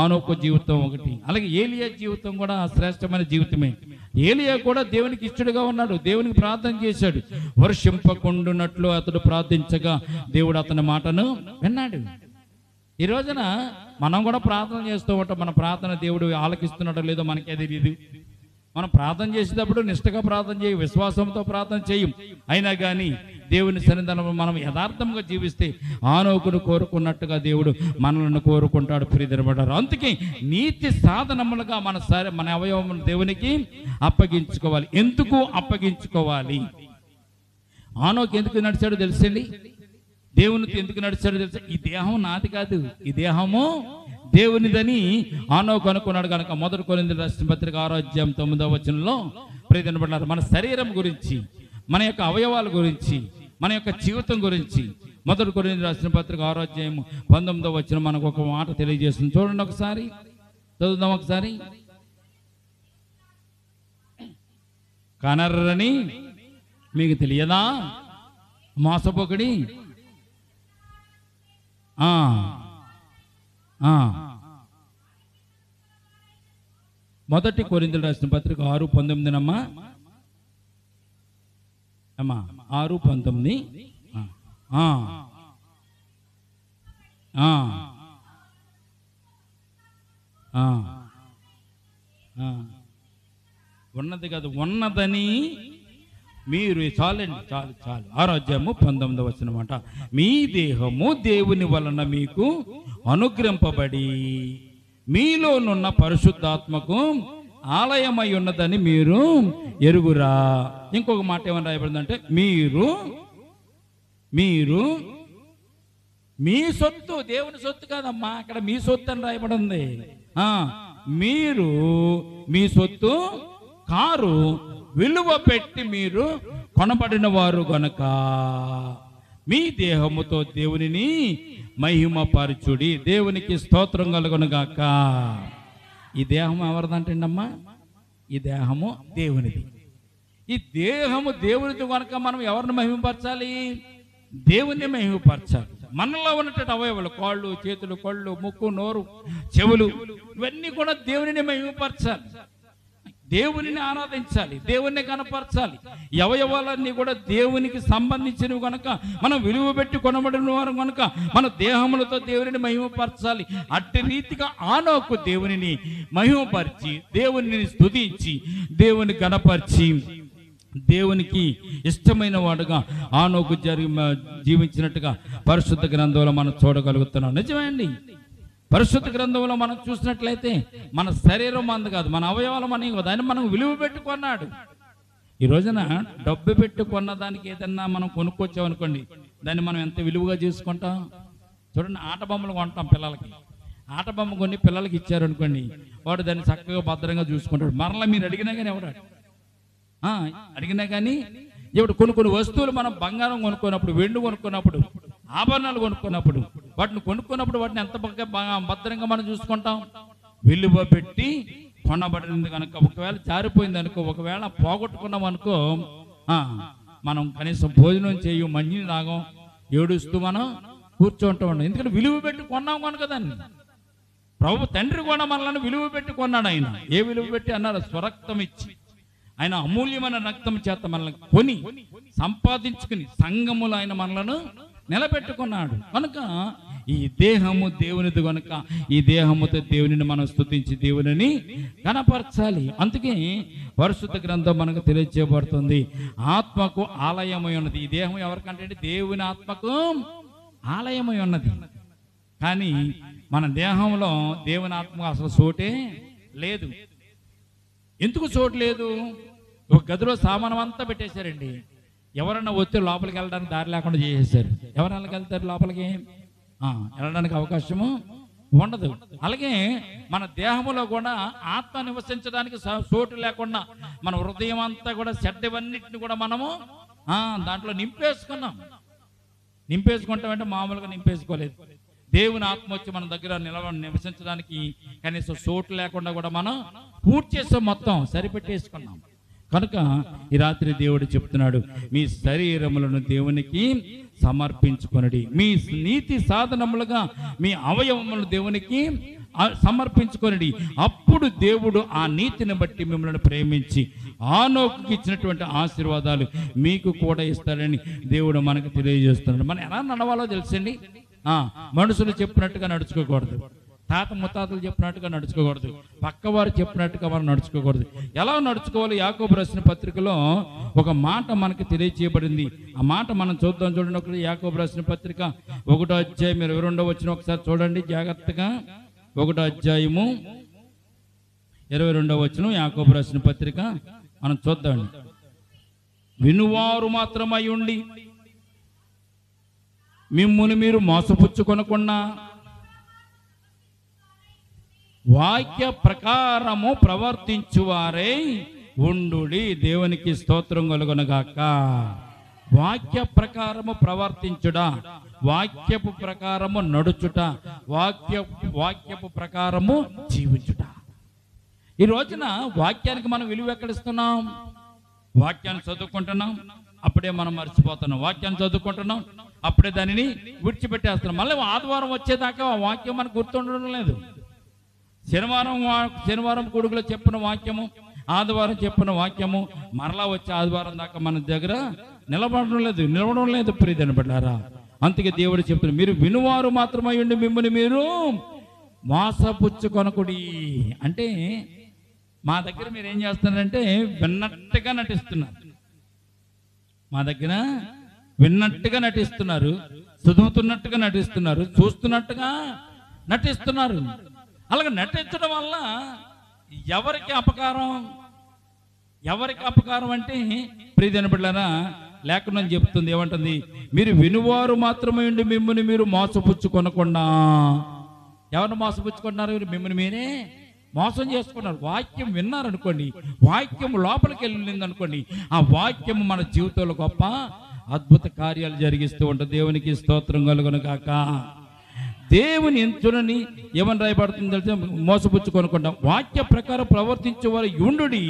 ఆనోకు జీవితం ఒకటి. అలాగే ఏలియా జీవితం కూడా శ్రేష్టమైన జీవితమే. ఏలియా కూడా దేవునికి ఇష్టడుగా ఉన్నాడు, దేవునికి ప్రార్థన చేశాడు. వర్షింపకుండునట్లు అతడు ప్రార్థించగా దేవుడు అతని మాటను విన్నాడు. ఈ రోజున మనం కూడా ప్రార్థన చేస్తూ ఉంటాం. మన ప్రార్థన దేవుడు ఆలకిస్తున్నాడో లేదో మనకే తెలియదు. మనం ప్రార్థన చేసేటప్పుడు నిష్ఠగా ప్రార్థన చేయం, విశ్వాసంతో ప్రార్థన చేయం. అయినా కానీ దేవుని సన్నిధానంలో మనం యథార్థంగా జీవిస్తే ఆనోకును కోరుకున్నట్టుగా దేవుడు మనల్ని కోరుకుంటాడు. ప్రియదరబడ్డారు. అందుకే నీతి సాధనములుగా మన అవయవం దేవునికి అప్పగించుకోవాలి. ఎందుకు అప్పగించుకోవాలి? ఆనోకు ఎందుకు నడిచాడో తెలుసండి. దేవునితో ఎందుకు నడిచాడో తెలుసా? ఈ దేహం నాది కాదు, ఈ దేహము దేవునిదని ఆనోకు అనుకున్నాడు కనుక 1 కొరింథీయులకు రాసిన పత్రిక 6వ అధ్యాయం 9వ వచనంలో ప్రియదరబడ్డారు, మన శరీరం గురించి, మన యొక్క అవయవాల గురించి, మన యొక్క జీవితం గురించి 1 కొరింథీయులకు రాసిన పత్రిక 6వ అధ్యాయం 19వ వచనం మనకు ఒక మాట తెలియజేస్తుంది. చూడండి ఒకసారి, చదువుదాం ఒకసారి. కనర్రని మీకు తెలియదా, మోసపోకడి 1 కొరింథీయులకు రాసిన పత్రిక 6:19 అమ్మా 6:19 ఉన్నది కాదు, ఉన్నదని మీరు చాలండి, చాలు 6వ అధ్యాయము 19వ వచనమాట. మీ దేహము దేవుని వలన మీకు అనుగ్రహింపబడి మీలోనున్న పరిశుద్ధాత్మకు ఆలయమై ఉన్నదని మీరు ఎరుగురా. ఇంకొక మాట ఏమని రాయబడిందంటే, మీరు మీ సొత్తు, దేవుని సొత్తు కాదమ్మా, అక్కడ మీ సొత్తు అని రాయబడింది. మీరు మీ సొత్తు కారు, విలువ పెట్టి మీరు కొనబడిన వారు గనక మీ దేహముతో దేవునిని మహిమపరచుడి. దేవునికి స్తోత్రం కలుగునుగాక. ఈ దేహం ఎవరిదంటండి అమ్మా? ఈ దేహము దేవునిది. ఈ దేహము దేవునిది కనుక మనం ఎవరిని మహిమపరచాలి? దేవుణ్ణి మహిమపరచాలి. మనలో ఉన్నటువంటి అవయవాలు, కాళ్ళు, చేతులు, కళ్ళు, ముక్కు, నోరు, చెవులు, ఇవన్నీ కూడా దేవునిని మహిమపరచాలి, దేవునిని ఆరాధించాలి, దేవుణ్ణి కనపరచాలి. ఈ అవయవాలన్నీ కూడా దేవునికి సంబంధించినవి కనుక మనం విలువ పెట్టి కొనబడిన వారు కనుక మన దేహములతో దేవునిని మహిమపరచాలి. అట్టి రీతిగా ఆనోకు దేవునిని మహిమపరిచి, దేవునిని స్తుతించి, దేవుని కనపరిచి దేవునికి ఇష్టమైన వాడుగా ఆనోకు జీవించినట్టుగా పరిశుద్ధ గ్రంథంలో మనం చూడగలుగుతున్నాం. నిజమే అండి. పరిశుద్ధ గ్రంథంలో మనం చూసినట్లయితే మన శరీరం మంది కాదు, మన అవయవాలు మనవి కాదు, ఆయన మనం విలువ పెట్టుకున్నాడు. ఈ రోజున డబ్బు పెట్టుకున్న దానికి ఏదన్నా మనం కొనుక్కొచ్చామనుకోండి, దాన్ని మనం ఎంత విలువగా చేసుకుంటాం. చూడండి, ఆట బొమ్మలు కొంటాం పిల్లలకి. ఆట బొమ్మ కొన్ని పిల్లలకి ఇచ్చారనుకోండి, వాడు దాన్ని చక్కగా భద్రంగా చూసుకుంటాడు. మరలా మీరు అడిగినా కానీ ఎవడాడు అడిగినా కానీ ఇప్పుడు కొన్ని వస్తువులు మనం బంగారం కొనుక్కున్నప్పుడు, వెండి కొనుక్కున్నప్పుడు, ఆభరణాలు కొనుక్కున్నప్పుడు, వాటిని కొనుక్కున్నప్పుడు వాటిని ఎంత భద్రంగా మనం చూసుకుంటాం. విలువ పెట్టి కొనబడింది కనుక ఒకవేళ జారిపోయింది అనుకో, ఒకవేళ పోగొట్టుకున్నాం అనుకో, మనం కనీసం భోజనం చేయు, మంచిని తాగం, ఏడుస్తూ మనం కూర్చుంటూ ఉంటాం. ఎందుకంటే విలువ పెట్టి కొన్నాం కనుక దాన్ని. ప్రభు తండ్రి కూడా మనల్ని విలువ పెట్టి కొన్నాడు. ఆయన ఏ విలువ పెట్టి అన్నారు? స్వరక్తం ఇచ్చి, ఆయన అమూల్యమైన రక్తం చేత మనల్ని కొని సంపాదించుకుని సంఘములు ఆయన మనలను నిలబెట్టుకున్నాడు. కనుక ఈ దేహము దేవునిది కనుక ఈ దేహముతో దేవునిని మనం స్తుతించి దేవునిని కనపరచాలి. అందుకే పరిశుద్ధ గ్రంథం మనకు తెలియజేయబడుతుంది, ఆత్మకు ఆలయమై ఉన్నది. ఈ దేహం ఎవరికంటే దేవుని ఆత్మకు ఆలయమై ఉన్నది. కానీ మన దేహంలో దేవుని ఆత్మకు అసలు చోటే లేదు. ఎందుకు చోటు లేదు? ఒక గదిలో సామానం అంతా పెట్టేశారండి. ఎవరన్నా వచ్చి లోపలికి వెళ్ళడానికి దారి లేకుండా చేసేసారు. ఎవరు వెళ్తారు లోపలికి? వెళ్ళడానికి అవకాశము ఉండదు. అలాగే మన దేహంలో కూడా ఆత్మ నివసించడానికి చోటు లేకుండా మన హృదయం అంతా కూడా చెడ్డవన్నిటిని కూడా మనము దాంట్లో నింపేసుకున్నాం. నింపేసుకుంటామంటే మామూలుగా నింపేసుకోలేదు. దేవుని ఆత్మ వచ్చి మన దగ్గర నివసించడానికి కనీసం చోటు లేకుండా కూడా మనం పూర్తి చేసాం, మొత్తం సరిపెట్టేసుకున్నాం. కనుక ఈ రాత్రి దేవుడు చెప్తున్నాడు, మీ శరీరములను దేవునికి సమర్పించుకొనడి, మీ నీతి సాధనములుగా మీ అవయవములను దేవునికి సమర్పించుకొనడి. అప్పుడు దేవుడు ఆ నీతిని బట్టి మిమ్మల్ని ప్రేమించి ఆనోకుకి ఇచ్చినటువంటి ఆశీర్వాదాలు మీకు కూడా ఇస్తాడని దేవుడు మనకు తెలియజేస్తున్నాడు. మనం ఎలా నడవాలో తెలుసండి. మనుషులు చెప్పినట్టుగా నడుచుకోకూడదు, తాత ముత్తాతలు చెప్పినట్టుగా నడుచుకోకూడదు, పక్కవారు చెప్పినట్టుగా మనం నడుచుకోకూడదు. ఎలా నడుచుకోవాలి? యాకోబు రాసిన పత్రికలో ఒక మాట మనకు తెలియజేయబడింది. ఆ మాట మనం చూద్దాం. చూడండి, ఒకటి యాకోబు రాసిన పత్రిక 1వ అధ్యాయం 22వ వచనం ఒకసారి చూడండి జాగ్రత్తగా. 1వ అధ్యాయము 22వ వచనం యాకోబు రాసిన పత్రిక మనం చూద్దాం. వినువారు మాత్రమై ఉండి మిమ్ముని మీరు మోసపుచ్చుకొనకుండా వాక్య ప్రకారము ప్రవర్తించువారై ఉండుడి. దేవునికి స్తోత్రం కలుగునుగాక. వాక్య ప్రకారము ప్రవర్తించుడా, వాక్యపు ప్రకారము నడుచుట, వాక్యపు ప్రకారము జీవించుట. ఈ రోజున వాక్యానికి మనం విలువ ఎక్కడిస్తున్నాం? వాక్యాన్ని చదువుకుంటున్నాం, అప్పుడే మనం మర్చిపోతున్నాం. వాక్యాన్ని చదువుకుంటున్నాం, అప్పుడే దానిని విడిచిపెట్టేస్తున్నాం. మళ్ళీ ఆదివారం వచ్చేదాకా ఆ వాక్యం మనకు గుర్తుండడం లేదు. శనివారం కొడుకులో చెప్పిన వాక్యము, ఆదివారం చెప్పిన వాక్యము మరలా వచ్చే ఆదివారం దాకా మన దగ్గర నిలవడం లేదు ప్రియదని బిడ్డారా. అందుకే దేవుడు చెప్తున్నారు, మీరు వినువారు మాత్రమై ఉండి మిమ్మల్ని మీరు మోసపుచ్చుకొనకుడి. అంటే మా దగ్గర మీరు ఏం చేస్తున్నారంటే విన్నట్టుగా నటిస్తున్నారు. మా దగ్గర విన్నట్టుగా నటిస్తున్నారు, చదువుతున్నట్టుగా నటిస్తున్నారు, చూస్తున్నట్టుగా నటిస్తున్నారు. అలాగే నటించడం వల్ల ఎవరికి అపకారం? ఎవరికి అపకారం అంటే ప్రియమైన బిడ్డలారా, లేఖనం చెప్తుంది, ఏమంటుంది? మీరు వినువారు మాత్రమే ఉండి మిమ్మల్ని మీరు మోసపుచ్చుకొనకుండా. ఎవరిని మోసపుచ్చుకున్నారు? మిమ్మల్ని మీరే మోసం చేసుకున్నారు. వాక్యం విన్నారనుకోండి, వాక్యం లోపలికి వెళ్ళింది అనుకోండి, ఆ వాక్యం మన జీవితంలో గొప్ప అద్భుత కార్యాలు జరిగిస్తూ ఉంటుంది. దేవునికి స్తోత్రం కలుగునుగాక. దేవుని చూడని ఏమని రాయబడుతుంది తెలిసి మోసపుచ్చుకొనకుండా వాక్య ప్రకారం ప్రవర్తించేవారు యుండుడి.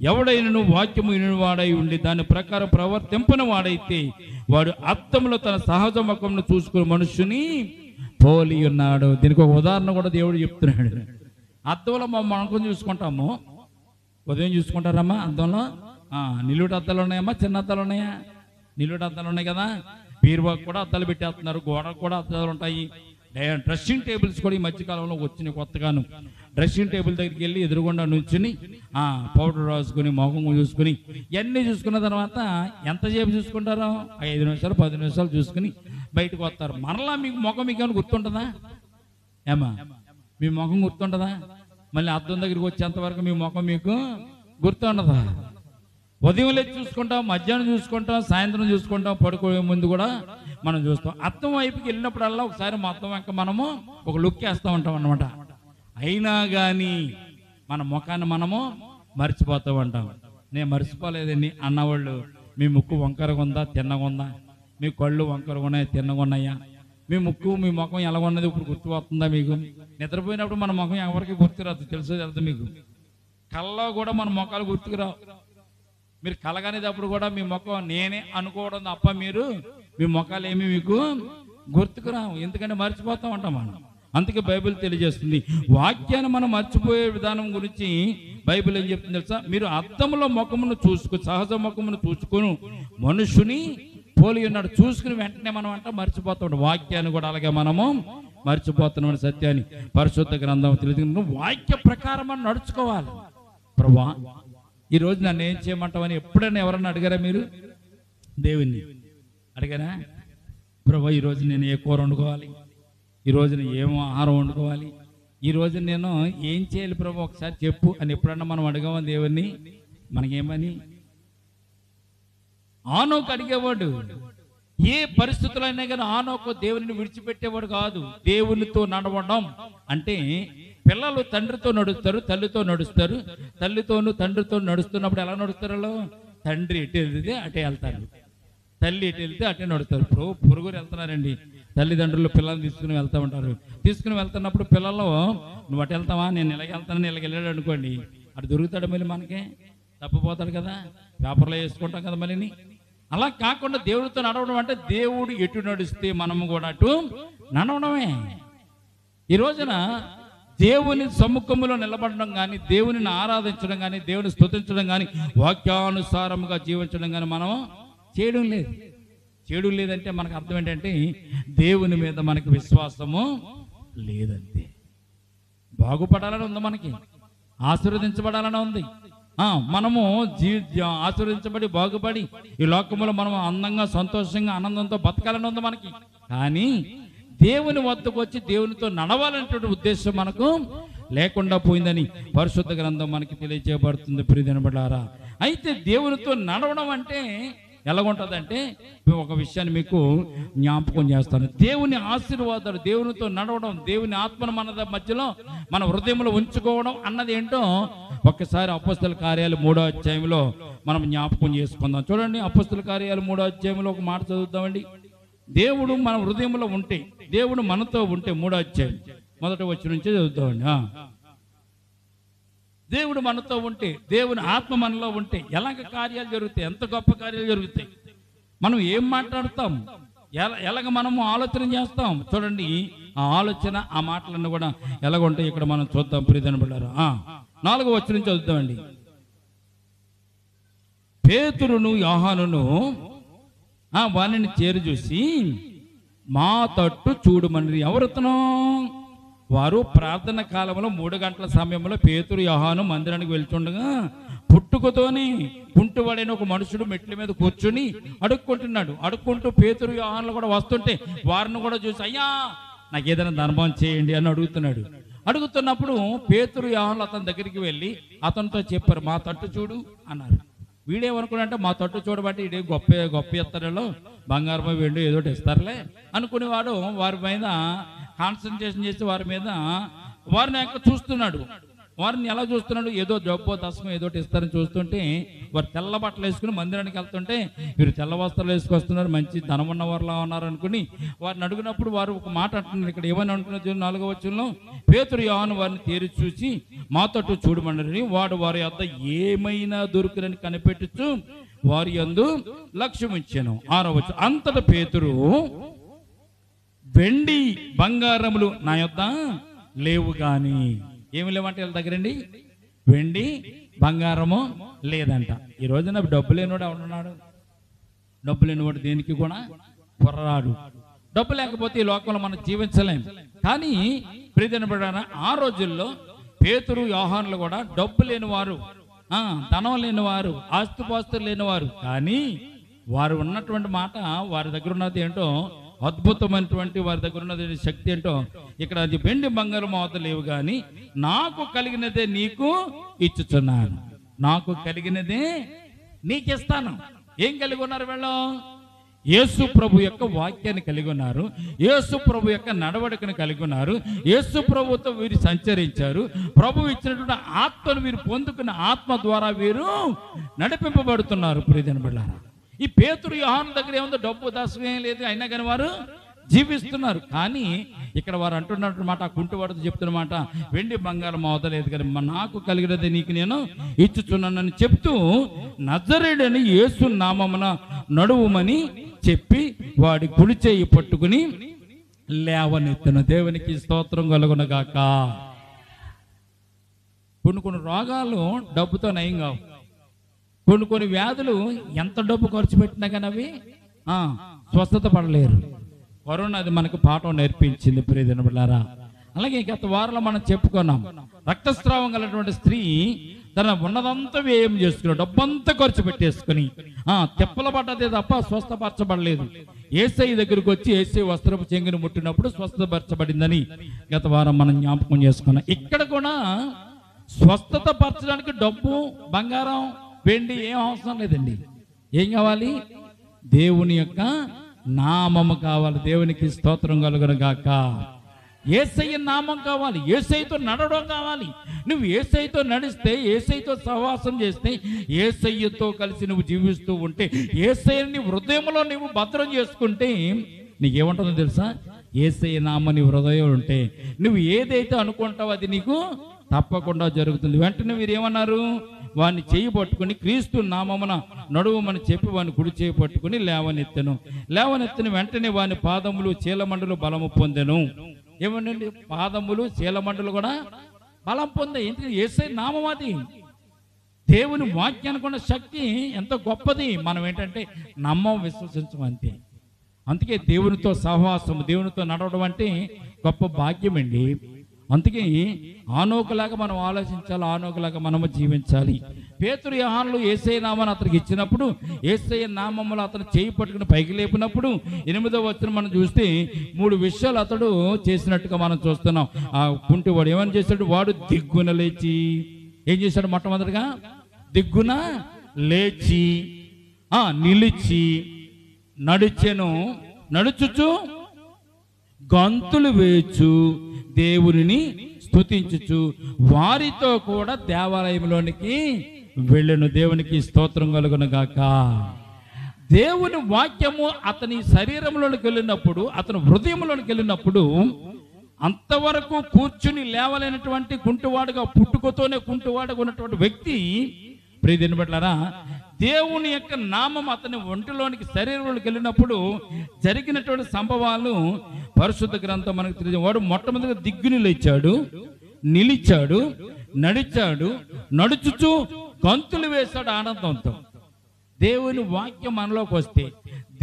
ఎవడైనను వాక్యము వినివాడై ఉండి దాని ప్రకారం ప్రవర్తింపని వాడైతే వాడు అర్థంలో తన సహజ ముఖంను చూసుకుని మనుషుని పోలి ఉన్నాడు. దీనికి ఒక ఉదాహరణ కూడా దేవుడు చెప్తున్నాడు. అద్దంలో మనం చూసుకుంటాము. ఉదయం చూసుకుంటారమ్మా అద్దంలో? నిలువుటి అద్దాలు ఉన్నాయమ్మా, చిన్న అద్దాలు ఉన్నాయా? నిలువుటి అద్దాలు ఉన్నాయి కదా. బీరువాకు కూడా అద్దాలు పెట్టేస్తున్నారు, గోడకు కూడా అద్దాలు ఉంటాయి, డ్రెస్సింగ్ టేబుల్స్ కూడా ఈ మధ్యకాలంలో వచ్చినాయి కొత్తగాను. డ్రెస్సింగ్ టేబుల్ దగ్గరికి వెళ్ళి ఎదురుగుండా నుంచుని పౌడర్ రాసుకుని మొహం చూసుకుని ఇవన్నీ చూసుకున్న తర్వాత ఎంతసేపు చూసుకుంటారో 5 నిమిషాలు 10 నిమిషాలు చూసుకుని బయటకు వస్తారు. మరలా మీకు ముఖం మీకు ఏమైనా గుర్తుంటుందా? ఏమా మీ ముఖం గుర్తుంటుందా? మళ్ళీ అద్దం దగ్గరికి వచ్చేంతవరకు మీ ముఖం మీకు గుర్తుండదా? ఉదయం లేచి చూసుకుంటాం, మధ్యాహ్నం చూసుకుంటాం, సాయంత్రం చూసుకుంటాం, పడుకోే ముందు కూడా మనం చూస్తాం. అద్దం వైపుకి వెళ్ళినప్పుడల్లా ఒకసారి మొత్తం వెంక మనము ఒక లుక్ వేస్తూ ఉంటాం అన్నమాట. అయినా కానీ మన ముఖాన్ని మనము మర్చిపోతూ ఉంటాం. నేను మర్చిపోలేదండి అన్నవాళ్ళు, మీ ముక్కు వంకరగా ఉందా తిన్నగా ఉందా, మీ కళ్ళు వంకరగా ఉన్నాయి తిన్నగా ఉన్నాయా, మీ ముక్కు మీ ముఖం ఎలాగున్నది ఇప్పుడు గుర్తు వస్తుందా మీకు? నిద్రపోయినప్పుడు మన ముఖం ఎవరికి గుర్తురాదు, తెలుసు మీకు. కళ్ళలో కూడా మన ముఖాలు గుర్తుకురావు. మీరు కలగనేటప్పుడు కూడా మీ ముఖం నేనే అనుకోవడం తప్ప మీరు మీ ముఖాలు ఏమి మీకు గుర్తుకురావు, ఎందుకంటే మర్చిపోతూ ఉంటాం మనం. అందుకే బైబిల్ తెలియజేస్తుంది. వాక్యాన్ని మనం మర్చిపోయే విధానం గురించి బైబిల్ ఏం చెప్తుంది తెలుసా? మీరు అద్దంలో ముఖమును చూసుకుని, సహజ ముఖమును చూసుకుని మనుషుని పోలి ఉన్నాడు. చూసుకుని వెంటనే మనం మర్చిపోతాం. వాక్యాన్ని కూడా అలాగే మనము మర్చిపోతున్నాం సత్యాన్ని పరిశుద్ధ గ్రంథం తెలియదు. వాక్య ప్రకారం మనం నడుచుకోవాలి. ప్రభువా ఈరోజు నన్ను ఏం చేయమంటావని ఎప్పుడైనా ఎవరన్నా అడిగారా మీరు? దేవుణ్ణి అడిగారా? ప్రభువా ఈరోజు నేను ఏ కూర వండుకోవాలి, ఈరోజు నేను ఏం ఆహారం వండుకోవాలి, ఈరోజు నేను ఏం చేయాలి ప్రభు ఒకసారి చెప్పు అని ఎప్పుడన్నా మనం అడగమా దేవుణ్ణి? మనకేమని? ఆనోకు అడిగేవాడు. ఏ పరిస్థితుల్లో అయినా కానీ ఆనోకు దేవుని విడిచిపెట్టేవాడు కాదు. దేవునితో నడవడం అంటే పిల్లలు తండ్రితో నడుస్తారు, తల్లితో నడుస్తారు. తల్లితోనూ తండ్రితో నడుస్తున్నప్పుడు ఎలా నడుస్తారు? తండ్రి ఎటు వెళ్తే అటే వెళ్తారు, తల్లి ఎటు వెళ్తే అటే నడుస్తారు. ఇప్పుడు పొరుగురు వెళ్తున్నారండి, తల్లిదండ్రులు పిల్లల్ని తీసుకుని వెళ్తూ ఉంటారు. తీసుకుని వెళ్తున్నప్పుడు పిల్లలు నువ్వు అటు వెళ్తావా, నేను ఇలాగ వెళ్తానని ఇలాగ వెళ్ళాడు అనుకోండి, అటు దొరుకుతాడు మళ్ళీ మనకే తప్పిపోతాడు కదా, పేపర్లో వేసుకుంటాం కదా మళ్ళీ. అలా కాకుండా దేవుడితో నడవడం అంటే దేవుడు ఎటు నడిస్తే మనము కూడా అటు నడవడమే. ఈ రోజున దేవుని సమ్ముఖంలో నిలబడడం కానీ, దేవునిని ఆరాధించడం కానీ, దేవుని స్తుతించడం కానీ, వాక్యానుసారముగా జీవించడం కానీ మనం చేయడం లేదు. చేయడం లేదంటే మనకు అర్థం ఏంటంటే దేవుని మీద మనకి విశ్వాసము లేదంతే. బాగుపడాలని ఉంది, మనకి ఆశీర్వదించబడాలని ఉంది. మనము ఆశీర్వదించబడి బాగుపడి ఈ లోకంలో మనం అందంగా సంతోషంగా ఆనందంతో బతకాలని ఉంది మనకి. కానీ దేవుని వద్దకు వచ్చి దేవునితో నడవాలనేటువంటి ఉద్దేశం మనకు లేకుండా పోయిందని పరిశుద్ధ గ్రంథం మనకి తెలియజేయబడుతుంది. ప్రియదినబడారా, అయితే దేవునితో నడవడం అంటే ఎలాగుంటుందంటే ఒక విషయాన్ని మీకు జ్ఞాపకం చేస్తాను. దేవుని ఆశీర్వాదాలు, దేవునితో నడవడం, దేవుని ఆత్మను మన మధ్యలో మన హృదయంలో ఉంచుకోవడం అన్నది ఏంటో ఒక్కసారి అపొస్తల కార్యాలు 3వ అధ్యాయంలో మనం జ్ఞాపకం చేసుకుందాం. చూడండి, అపొస్తల కార్యాలు 3వ అధ్యాయంలో ఒక మాట చదువుతామండి. దేవుడు మన హృదయంలో ఉంటే, దేవుడు మనతో ఉంటే, 3వ అధ్యాయం 1వ వచనం నుంచే చదువుతామండి. దేవుడు మనతో ఉంటే, దేవుని ఆత్మ మనలో ఉంటే ఎలాగ కార్యాలు జరుగుతాయి, ఎంత గొప్ప కార్యాలు జరుగుతాయి. మనం ఏం మాట్లాడతాం, ఎలాగ మనము ఆలోచన చేస్తాం. చూడండి, ఆ ఆలోచన ఆ మాటలన్నీ కూడా ఎలాగ ఉంటాయి ఇక్కడ మనం చూద్దాం. ప్రియదినబడ్డారు 4వ వచనం చదువుతామండి. పేతురును యోహానును వారిని చేరు చూసి మా తట్టు చూడమని. ఎవరుతను? వారు ప్రార్థన కాలంలో 3 గంటల సమయంలో పేతురు యోహాను మందిరానికి వెళ్తుండగా పుట్టుకతోని కుంటువాడైన ఒక మనుషుడు మెట్ల మీద కూర్చుని అడుక్కుంటున్నాడు. అడుక్కుంటూ పేతురు యోహానులు కూడా వస్తుంటే వారిని కూడా చూసి అయ్యా నాకు ఏదైనా ధర్మం చేయండి అని అడుగుతున్నాడు. అడుగుతున్నప్పుడు పేతురు యోహానులు అతని దగ్గరికి వెళ్ళి అతనితో చెప్పారు, మా తట్టు చూడు అన్నారు. వీడేమనుకున్నాడంటే మా తట్టు చూడబట్టి ఇదే గొప్ప ఎత్తడలో బంగారమో వెండి ఏదో ఇస్తారులే అనుకునేవాడు. వారి మీద కాన్సన్ట్రేషన్ చేసి వారిని చూస్తున్నాడు. వారిని ఎలా చూస్తున్నాడు? ఏదో జబ్బో దశమో ఏదో ఇస్తారని చూస్తుంటే వారు తెల్ల బట్టలు వేసుకుని మందిరానికి వెళ్తుంటే వీరు తెల్ల వస్త్రాలు వేసుకొస్తున్నారు, మంచి ధనం ఉన్న వారిలా ఉన్నారు అనుకుని వారిని అడిగినప్పుడు వారు ఒక మాట అంటున్నారు. ఇక్కడ ఏమని అంటున్నారు? 4వ వచనంలో పేతురు యోహాను వారిని తేరి చూసి మా తట్టు చూడమని. వాడు వారి వద్ద ఏమైనా దొరుకునని కనిపెట్టుచు వారి యందు లక్ష్యం ఇచ్చాను. 6వ వచనం అంతటా పేతురు వెండి బంగారములు నా యొద్ద లేవు గాని. ఏమి లేవంటే వీళ్ళ దగ్గరండి వెండి బంగారము లేదంట. ఈ రోజున డబ్బు లేనివాడు ఎవడున్నాడు? డబ్బు లేనివాడు దేనికి కూడా కుర్రాడు. డబ్బు లేకపోతే ఈ లోకంలో మనం జీవించలేం. కానీ ప్రియదినబడారా, ఆ రోజుల్లో పేతురు యోహానులు కూడా డబ్బు లేనివారు, ధనం లేనివారు, ఆస్తిపాస్తులు లేనివారు. కానీ వారు ఉన్నటువంటి మాట, వారి దగ్గర ఉన్నది ఏంటో అద్భుతమైనటువంటి, వారి దగ్గర ఉన్నది శక్తి ఏంటో ఇక్కడ అది వెండి బంగారం అవత లేవు, కానీ నాకు కలిగినదే నీకు ఇచ్చుచున్నాను, నాకు కలిగినదే నీకు ఇస్తాను. ఏం కలిగి ఉన్నారు వీళ్ళు? యేసు ప్రభు యొక్క వాక్యాన్ని కలిగి ఉన్నారు, యేసు ప్రభు యొక్క నడవడికను కలిగి ఉన్నారు, యేసు ప్రభుతో వీరు సంచరించారు. ప్రభు ఇచ్చినటువంటి ఆత్మను వీరు పొందుకున్న ఆత్మ ద్వారా వీరు నడిపింపబడుతున్నారు. ప్రియమైన బిడ్డలారా, ఈ పేతురు యోహాను దగ్గర ఏముందో డబ్బు దాసమేం లేదు, అయినా కానీ వారు జీవిస్తున్నారు. కానీ ఇక్కడ వారు అంటున్నట్టు మాట, ఆ కుంటివాడితో చెప్తున్నమాట, వెండి బంగారం అవతలేదు కానీ నాకు కలిగినది నీకు నేను ఇచ్చుచున్నానని చెప్తూ నజరేయుడని యేసు నామమున నడువుమని చెప్పి వాడి కుడి చేయి పట్టుకుని లేవనెత్తును. దేవునికి స్తోత్రం కలుగునగాక. కొన్ని రోగాలు డబ్బుతో నయం కావు. కొన్ని వ్యాధులు ఎంత డబ్బు ఖర్చు పెట్టినా కానీ అవి స్వస్థత పడలేరు. కరోనా అది మనకు పాఠం నేర్పించింది ప్రియమైన బిడ్డలారా. అలాగే గత వారంలో మనం చెప్పుకున్నాం, రక్తస్రావం కలిగినటువంటి స్త్రీ తన ఉన్నదంతా వ్యయం చేసుకుని డబ్బంతా ఖర్చు పెట్టేసుకుని తెప్పల పడ్డదే తప్ప స్వస్థపరచబడలేదు. యేసయ్య దగ్గరికి వచ్చి యేసయ్య వస్త్రపు చెంగుని ముట్టినప్పుడు స్వస్థపరచబడిందని గత వారం మనం జ్ఞాపకం చేసుకున్నాం. ఇక్కడ కూడా స్వస్థత పరచడానికి డబ్బు, బంగారం, వెండి ఏం అవసరం లేదండి. ఏం కావాలి? దేవుని యొక్క నామము కావాలి. దేవునికి స్తోత్రం కలుగునుగాక. యేసయ్య నామం కావాలి, యేసయ్యతో నడవడం కావాలి. నువ్వు యేసయ్యతో నడిస్తే, యేసయ్యతో సహవాసం చేస్తే, యేసయ్యతో కలిసి నువ్వు జీవిస్తూ ఉంటే, యేసయ్యని హృదయంలో నువ్వు భద్రం చేసుకుంటే నీకేముంటుందో తెలుసా? యేసయ్య నామం నీ హృదయం ఉంటే నువ్వు ఏదైతే అనుకుంటావో అది నీకు తప్పకుండా జరుగుతుంది. వెంటనే మీరు ఏమన్నారు? వాడిని చేయి పట్టుకుని క్రీస్తు నామమున నడువమని చెప్పి వాడిని కుడి చేయి పట్టుకుని లేవనెత్తెను. వెంటనే వాని పాదములు చీలమండలు బలము పొందెను. ఏమనండి? పాదములు చీలమండలు కూడా బలం పొందే. ఎందుకంటే యేసయ్య నామం అది. దేవుని వాక్యానికి ఉన్న శక్తి ఎంతో గొప్పది. మనం ఏంటంటే నమ్మం, విశ్వసించం అంతే. అందుకే దేవునితో సహవాసం, దేవునితో నడవడం అంటే గొప్ప భాగ్యం అండి. అందుకే ఆనోకులాగా మనం ఆలోచించాలి, ఆనోకులాగా మనము జీవించాలి. పేతురు యోహానులు యేసయ్య నామాన్ని అతనికి ఇచ్చినప్పుడు, యేసయ్య నామములో అతను చేయి పట్టుకుని పైకి లేపినప్పుడు 8వ వచనం మనం చూస్తే 3 విషయాలు అతడు చేసినట్టుగా మనం చూస్తున్నాం. ఆ కుంటివాడు ఏమని చేశాడు? వాడు దిగ్గున లేచి ఏం చేశాడు? మొట్టమొదటిగా దిగ్గున లేచి నిలిచి నడిచెను. నడుచుచు గంతులు వేచు దేవుని స్తుతించుచు వారితో కూడా దేవాలయంలోనికి వెళ్ళెను. దేవునికి స్తోత్రం కలుగునుగాక. దేవుని వాక్యము అతని శరీరంలోనికి వెళ్ళినప్పుడు, అతని హృదయంలోనికి వెళ్ళినప్పుడు, అంతవరకు కూర్చుని లేవలేనటువంటి కుంటివాడుగా, పుట్టుకతోనే కుంటివాడుగా ఉన్నటువంటి వ్యక్తి, ప్రియమైన బిడ్డలారా, దేవుని యొక్క నామం అతని ఒంటిలోనికి, శరీరంలోకి వెళ్ళినప్పుడు జరిగినటువంటి సంభవాలు పరిశుద్ధ గ్రంథం మనకు తెలియదు. వాడు మొట్టమొదటిగా దిగ్గుని లేచాడు, నిలిచాడు, నడిచాడు, నడుచుచు గంతులు వేశాడు ఆనందంతో. దేవుని వాక్యం మనలోకి వస్తే,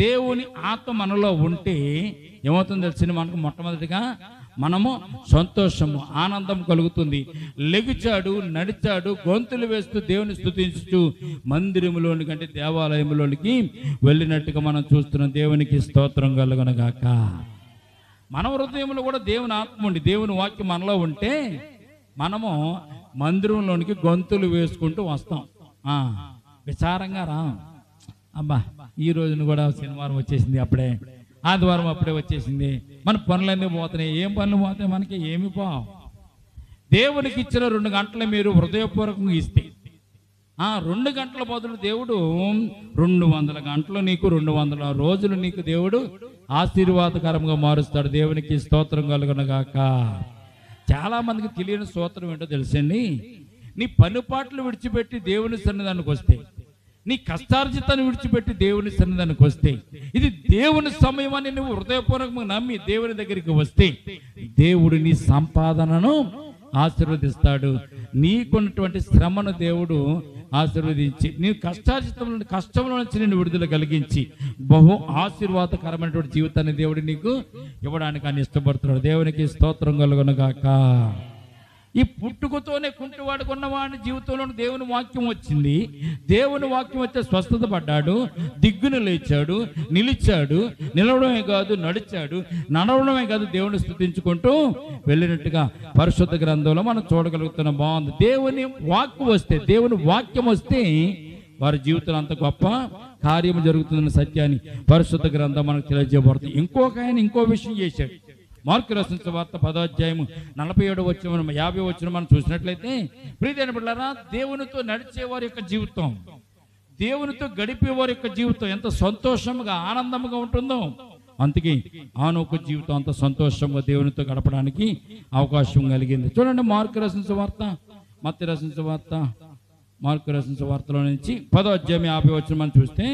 దేవుని ఆత్మ మనలో ఉంటే ఏమవుతుందో తెలిసింది మనకు? మొట్టమొదటిగా మనము సంతోషము, ఆనందం కలుగుతుంది. లెగిచాడు, నడిచాడు, గొంతులు వేస్తూ దేవుని స్తుతించుతూ మందిరములోనికి, అంటే దేవాలయంలోనికి వెళ్ళినట్టుగా మనం చూస్తున్నాం. దేవునికి స్తోత్రం కలుగునుగాక. మన హృదయంలో కూడా దేవుని ఆత్మ ఉండి, దేవుని వాక్యం మనలో ఉంటే మనము మందిరంలోనికి గొంతులు వేసుకుంటూ వస్తాం. విచారంగా రా, అబ్బా ఈ రోజున కూడా శనివారం వచ్చేసింది, అప్పుడే ఆదివారం అప్పుడే వచ్చేసింది, మన పనులన్నీ పోతున్నాయి. ఏం పనులు పోతాయి? మనకి ఏమి పోవు. దేవునికి ఇచ్చిన 2 గంటలు మీరు హృదయపూర్వకంగా ఇస్తే, 2 గంటల బదులు దేవుడు 200 గంటలు నీకు, 200 రోజులు నీకు దేవుడు ఆశీర్వాదకరంగా మారుస్తాడు. దేవునికి స్తోత్రం కలుగునుగాక. చాలా మందికి తెలియని స్తోత్రం ఏంటో తెలుసండి? నీ పనిపాట్లు విడిచిపెట్టి దేవుని సన్నిధానికి వస్తే, నీ కష్టార్జితాన్ని విడిచిపెట్టి దేవుని సన్నిధానికి వస్తే, ఇది దేవుని సమయం అని నువ్వు హృదయపూర్వకంగా నమ్మి దేవుని దగ్గరికి వస్తే, దేవుడు నీ సంపాదనను ఆశీర్వదిస్తాడు. నీకున్నటువంటి శ్రమను దేవుడు ఆశీర్వదించి నీ కష్టంలో నుంచి నిన్ను విడుదల కలిగించి బహు ఆశీర్వాదకరమైనటువంటి జీవితాన్ని దేవుడు నీకు ఇవ్వడానికి ఆయన ఇష్టపడుతున్నాడు. దేవునికి స్తోత్రం కలుగును గాక. ఈ పుట్టుకతోనే కుంటివాడుకున్న వాడి జీవితంలో దేవుని వాక్యం వచ్చింది. దేవుని వాక్యం వచ్చే స్వస్థత పడ్డాడు, దిగ్గున లేచాడు, నిలిచాడు. నిలవడమే కాదు నడిచాడు, నడవడమే కాదు దేవుని స్తుతించుకుంటూ వెళ్ళినట్టుగా పరిశుద్ధ గ్రంథంలో మనం చూడగలుగుతున్నాం. బాగుంది. దేవుని వాక్యం వస్తే వారి జీవితంలో అంత గొప్ప కార్యం జరుగుతుందన్న సత్యాన్ని పరిశుద్ధ గ్రంథం మనకు తెలియజేయబడుతుంది. ఇంకో విషయం చేశాడు. మార్కు రాసిన సువార్త 10వ అధ్యాయం 47 వచనం 50 వచనం మనం చూసినట్లయితే, ప్రియమైన బిడ్డలారా, దేవునితో నడిచేవారి యొక్క జీవితం, దేవునితో గడిపేవారి యొక్క జీవితం ఎంత సంతోషంగా ఆనందంగా ఉంటుందో, అందుకే ఆనొక జీవితం అంత సంతోషంగా దేవునితో గడపడానికి అవకాశం కలిగింది. చూడండి, మార్కు రాసిన సువార్త, మత్తయి రాసిన సువార్త, మార్కు రాసిన సువార్తలో నుంచి 10వ అధ్యాయం 50 వచనం మనం చూస్తే,